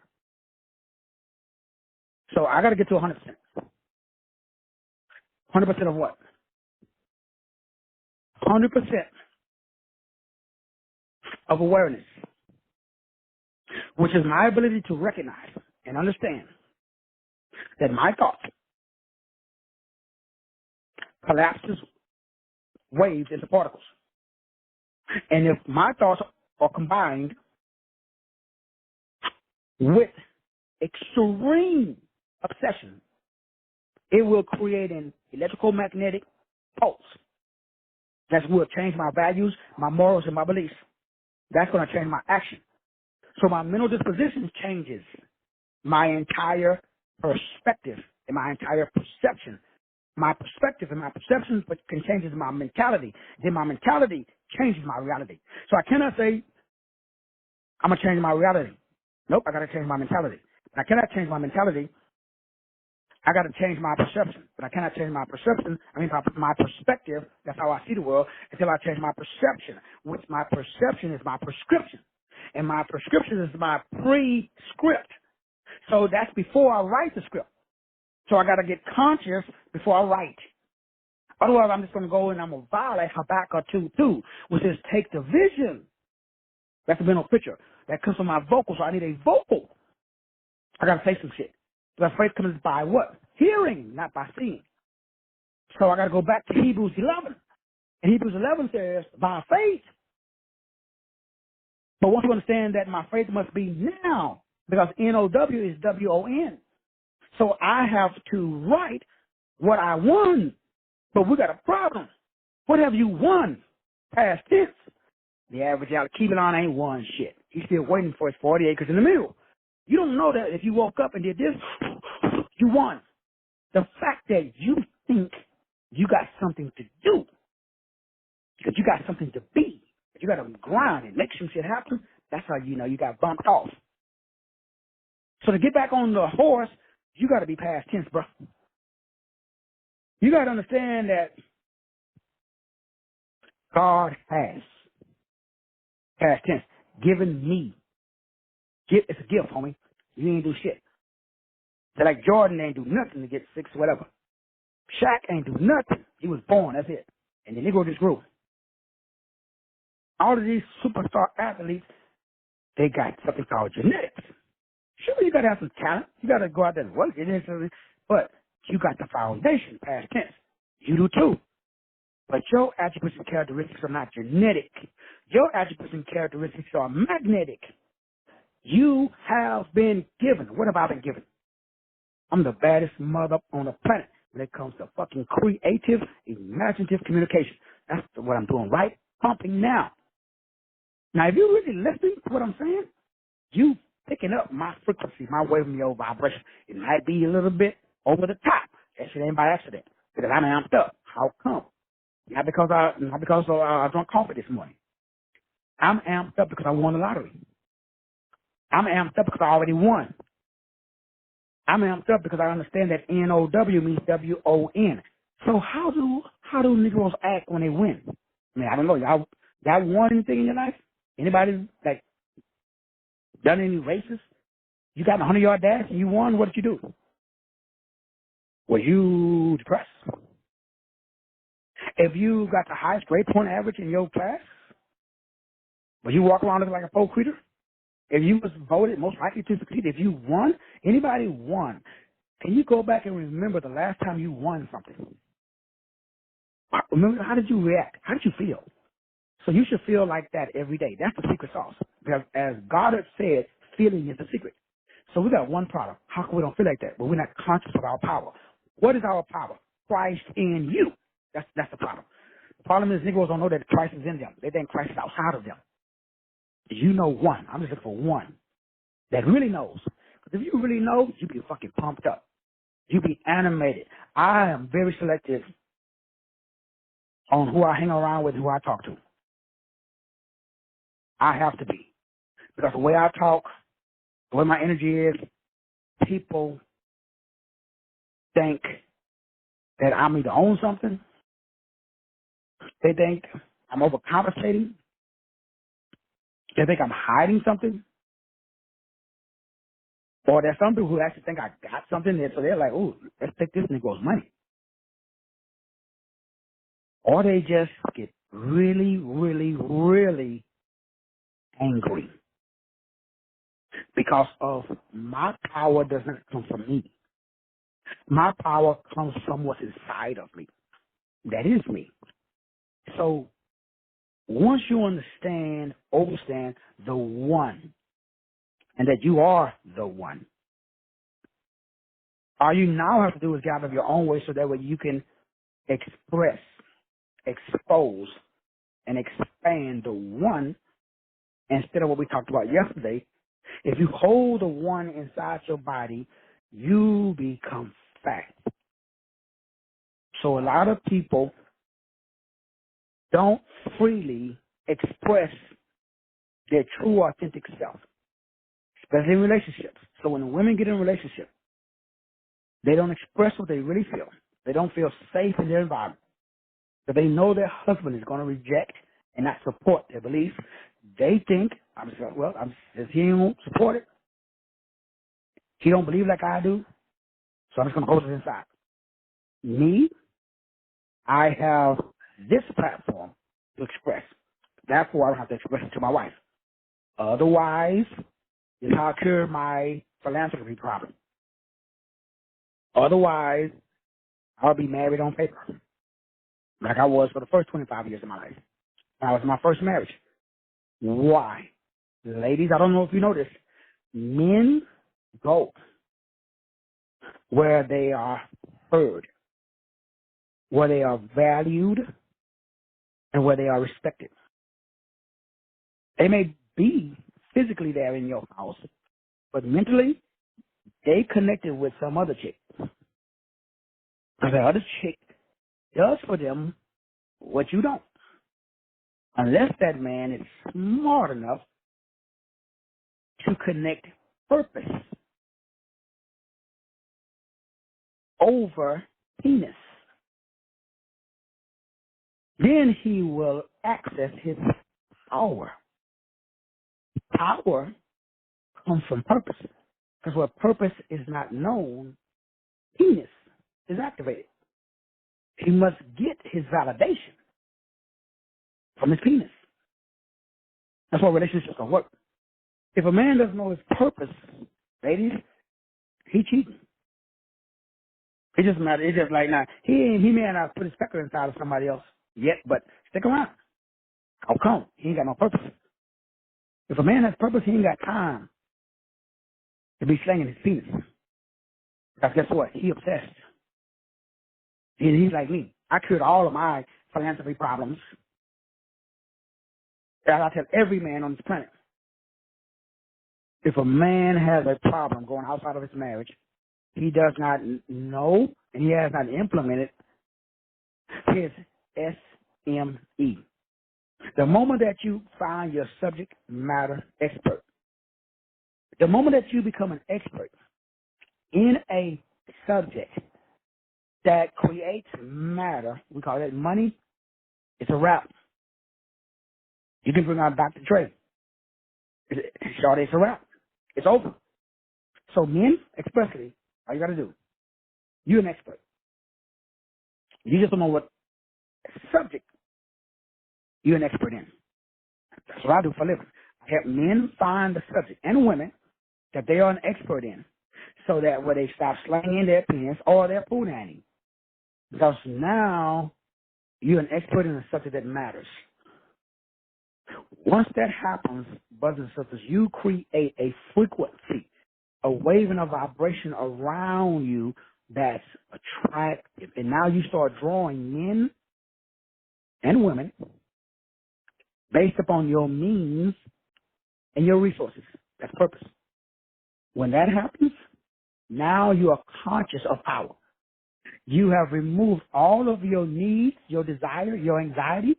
So I got to get to 100%. 100% of what? 100% of awareness, which is my ability to recognize and understand that my thought collapses waves into particles. And if my thoughts are combined with extreme obsession, it will create an electrical magnetic pulse that will change my values, my morals, and my beliefs. That's going to change my action. So my mental disposition changes my entire perspective and my entire perception. My perspective and my perception can change my mentality. Then my mentality changes my reality. So I cannot say, I'm going to change my reality. Nope, I got to change my mentality. But I cannot change my mentality. I got to change my perception. But I cannot change my perception. My perspective, that's how I see the world, until I change my perception, which my perception is my prescription. And my prescription is my pre-script. So that's before I write the script. So I got to get conscious before I write. Otherwise, I'm just going to go and I'm going to violate Habakkuk 2:2, which says, take the vision. That's the mental picture. That comes from my vocal, so I need a vocal. I got to say some shit. Because faith comes by what? Hearing, not by seeing. So I got to go back to Hebrews 11. And Hebrews 11 says, by faith. But once you understand that my faith must be now, because N-O-W is W-O-N. So I have to write what I won. But we got a problem. What have you won? Past tense. The average Keelan ain't won shit. He's still waiting for his 40 acres in the middle. You don't know that if you woke up and did this, you won. The fact that you think you got something to do, that you got something to be, that you got to grind and make some shit happen, that's how you know you got bumped off. So to get back on the horse, you got to be past tense, bro. You got to understand that God has, past tense, given me. It's a gift, homie. You ain't do shit. So like Jordan ain't do nothing to get 6 or whatever. Shaq ain't do nothing. He was born, that's it. And the Negro just grew. All of these superstar athletes, they got something called genetics. Sure, you got to have some talent. You got to go out there and work it. But you got the foundation, past tense. You do too. But your attributes and characteristics are not genetic. Your attributes and characteristics are magnetic. You have been given. What have I been given? I'm the baddest mother on the planet when it comes to fucking creative, imaginative communication. That's what I'm doing right, pumping now. Now, if you're really listening to what I'm saying, you picking up my frequency, my wave, vibration. It might be a little bit over the top. That shit ain't by accident because I'm amped up. How come? Not because I drank coffee this morning. I'm amped up because I won the lottery. I'm amped up because I already won. I'm amped up because I understand that N-O-W means W-O-N. So how do Negroes act when they win? I mean, I don't know. Y'all won anything in your life? Anybody like done any races? You got a 100-yard dash and you won. What did you do? Were you depressed? If you got the highest grade point average in your class, will you walk around looking like a poor creature? If you was voted most likely to succeed, if you won, anybody won, can you go back and remember the last time you won something? Remember, how did you react? How did you feel? So you should feel like that every day. That's the secret sauce. Because as God has said, feeling is the secret. So we got one problem. How come we don't feel like that? But we're not conscious of our power. What is our power? Christ in you. That's the problem. The problem is Negroes don't know that Christ is in them. They think Christ is outside of them. You know one. I'm just looking for one that really knows. Because if you really know, you be fucking pumped up. You be animated. I am very selective on who I hang around with and who I talk to. I have to be. Because the way I talk, the way my energy is, people think that I'm either own something, they think I'm overcompensating, they think I'm hiding something, or there's some people who actually think I got something there, so they're like, ooh, let's take this Negro's money. Or they just get really, really, really angry because of my power does not come from me. My power comes from what's inside of me. That is me. So once you understand the one, and that you are the one, all you now have to do is get out of your own way so that way you can express, expose, and expand the one instead of what we talked about yesterday. If you hold the one inside your body, you become fat. So a lot of people don't freely express their true, authentic self, especially in relationships. So when women get in a relationship, they don't express what they really feel. They don't feel safe in their environment. So they know their husband is going to reject and not support their beliefs. They think, since he won't support it, he don't believe like I do, so I'm just going to hold it inside. Me, I have this platform to express. Therefore, I don't have to express it to my wife. Otherwise, it's how I cure my philanthropy problem. Otherwise, I'll be married on paper, like I was for the first 25 years of my life. I was in my first marriage. Why? Ladies, I don't know if you know this. Men go where they are heard, where they are valued, and where they are respected. They may be physically there in your house, but mentally, they connected with some other chick. Because the other chick does for them what you don't. Unless that man is smart enough to connect purpose over penis. Then he will access his power. Power comes from purpose. Because where purpose is not known, penis is activated. He must get his validation from his penis. That's why relationships don't work. If a man doesn't know his purpose, ladies, he cheating. It just matter. It's just like now he may not put his pecker inside of somebody else yet, but stick around. How come? He ain't got no purpose. If a man has purpose, he ain't got time to be slinging his penis. Because guess what? He obsessed. He's like me. I cured all of my philanthropy problems. As I tell every man on this planet, if a man has a problem going outside of his marriage, he does not know and he has not implemented his SME. The moment that you find your subject matter expert, the moment that you become an expert in a subject that creates matter, we call that money, it's a wrap. You can bring out Dr. Dre. Shorty, it's a wrap. It's over. So men, especially, all you got to do, you're an expert. You just don't know what subject you're an expert in. That's what I do for a living. I help men find the subject and women that they are an expert in so that when they stop slanging their penis or their punani, because now you're an expert in a subject that matters. Once that happens, brothers and sisters, you create a frequency a waving of vibration around you that's attractive. And now you start drawing men and women based upon your means and your resources. That's purpose. When that happens, now you are conscious of power. You have removed all of your needs, your desire, your anxiety,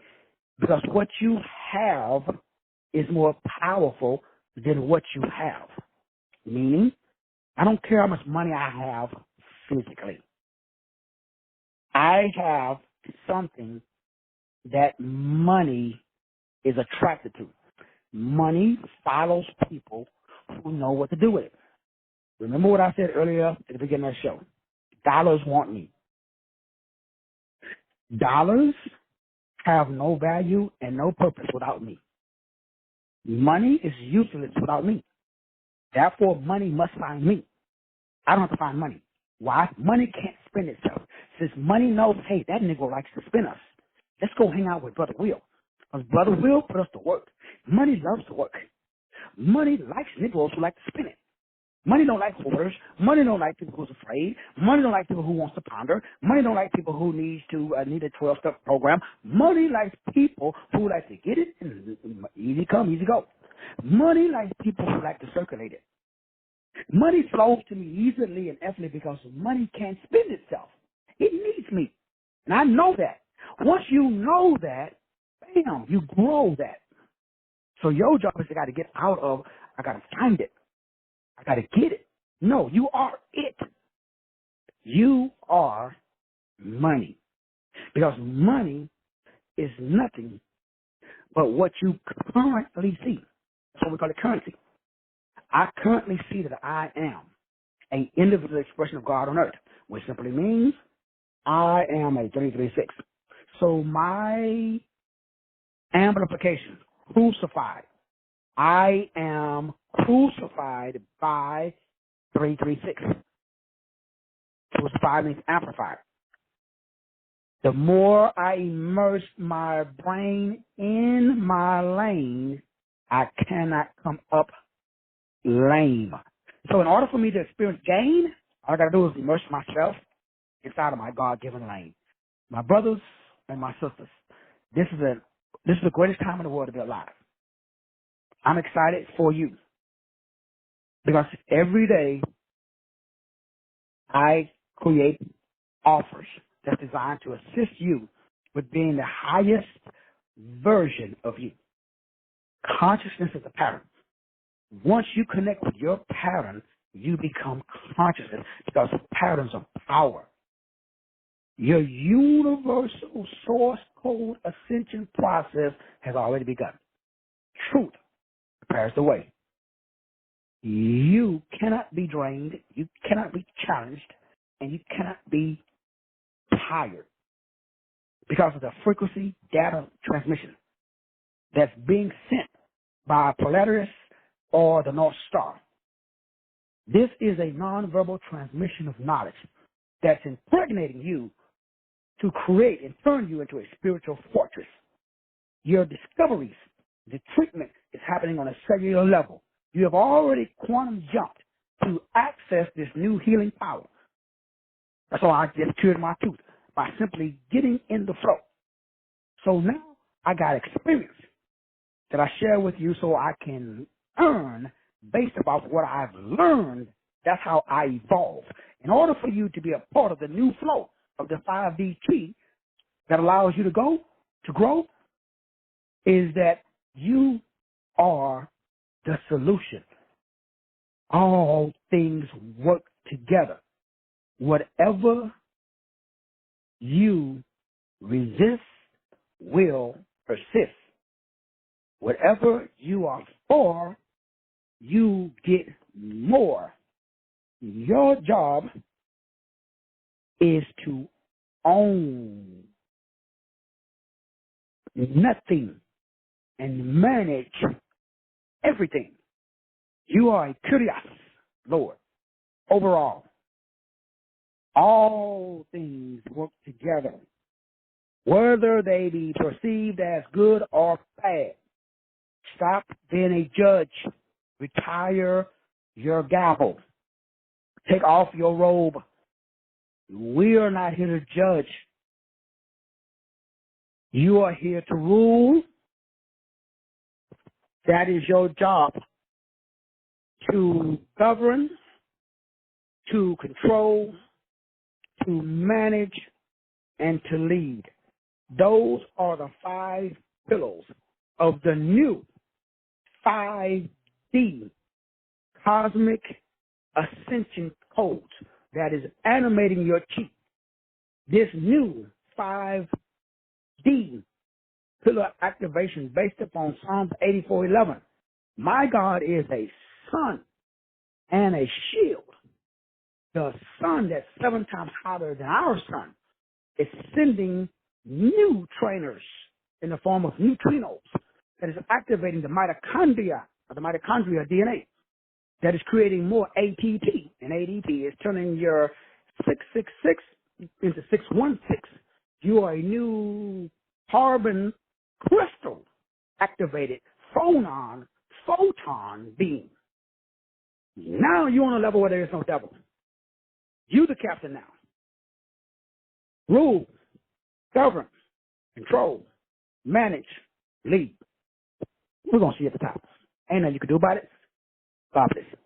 because what you have is more powerful than what you have. Meaning, I don't care how much money I have physically. I have something that money is attracted to. Money follows people who know what to do with it. Remember what I said earlier at the beginning of the show. Dollars want me. Dollars have no value and no purpose without me. Money is useless without me. Therefore, money must find me. I don't have to find money. Why? Money can't spend itself. Since money knows, hey, that nigga likes to spend us. Let's go hang out with Brother Will. Because Brother Will put us to work. Money loves to work. Money likes Negroes who like to spin it. Money don't like hoarders. Money don't like people who's afraid. Money don't like people who wants to ponder. Money don't like people who need a 12-step program. Money likes people who like to get it and easy come, easy go. Money likes people who like to circulate it. Money flows to me easily and effortlessly because money can't spend itself. It needs me. And I know that. Once you know that, bam, you grow that. So your job is to got to get out of, I got to find it. I got to get it. No, you are it. You are money. Because money is nothing but what you currently see. That's what we call it currency. I currently see that I am an individual expression of God on earth, which simply means I am a 336. So my amplification, crucified. I am crucified by 336. Crucified means amplified. The more I immerse my brain in my lane, I cannot come up lame. So in order for me to experience gain, all I got to do is immerse myself inside of my God-given lane. My brothers and my sisters, this is the greatest time in the world to be alive. I'm excited for you because every day I create offers that's designed to assist you with being the highest version of you. Consciousness is a pattern. Once you connect with your pattern, you become conscious because patterns are power. Your universal source code ascension process has already begun. Truth prepares the way. You cannot be drained, you cannot be challenged, and you cannot be tired because of the frequency data transmission that's being sent by Polaris or the North Star. This is a nonverbal transmission of knowledge that's impregnating you to create and turn you into a spiritual fortress. Your discoveries, the treatment is happening on a cellular level. You have already quantum jumped to access this new healing power. That's why I just cured my tooth by simply getting in the flow. So now I got experience that I share with you so I can earn based upon what I've learned. That's how I evolve. In order for you to be a part of the new flow of the 5D tree that allows you to grow, is that you are the solution. All things work together. Whatever you resist will persist. Whatever you are for, you get more. Your job is to own nothing and manage everything. You are a curious Lord. Overall, all things work together, whether they be perceived as good or bad. Stop being a judge. Retire your gavel. Take off your robe. We are not here to judge. You are here to rule. That is your job, to govern, to control, to manage, and to lead. Those are the 5 pillars of the new 5D cosmic ascension codes that is animating your chi. This new 5D pillar activation based upon Psalms 84:11. My God is a sun and a shield. The sun that's 7 times hotter than our sun is sending new trainers in the form of neutrinos that is activating the mitochondria DNA that is creating more ATP. And ADP is turning your 666 into 616. You are a new carbon crystal activated photon being. Now you're on a level where there is no devil. You the captain now. Rule, govern, control, manage, lead. We're going to see you at the top. Ain't nothing you can do about it. God bless you.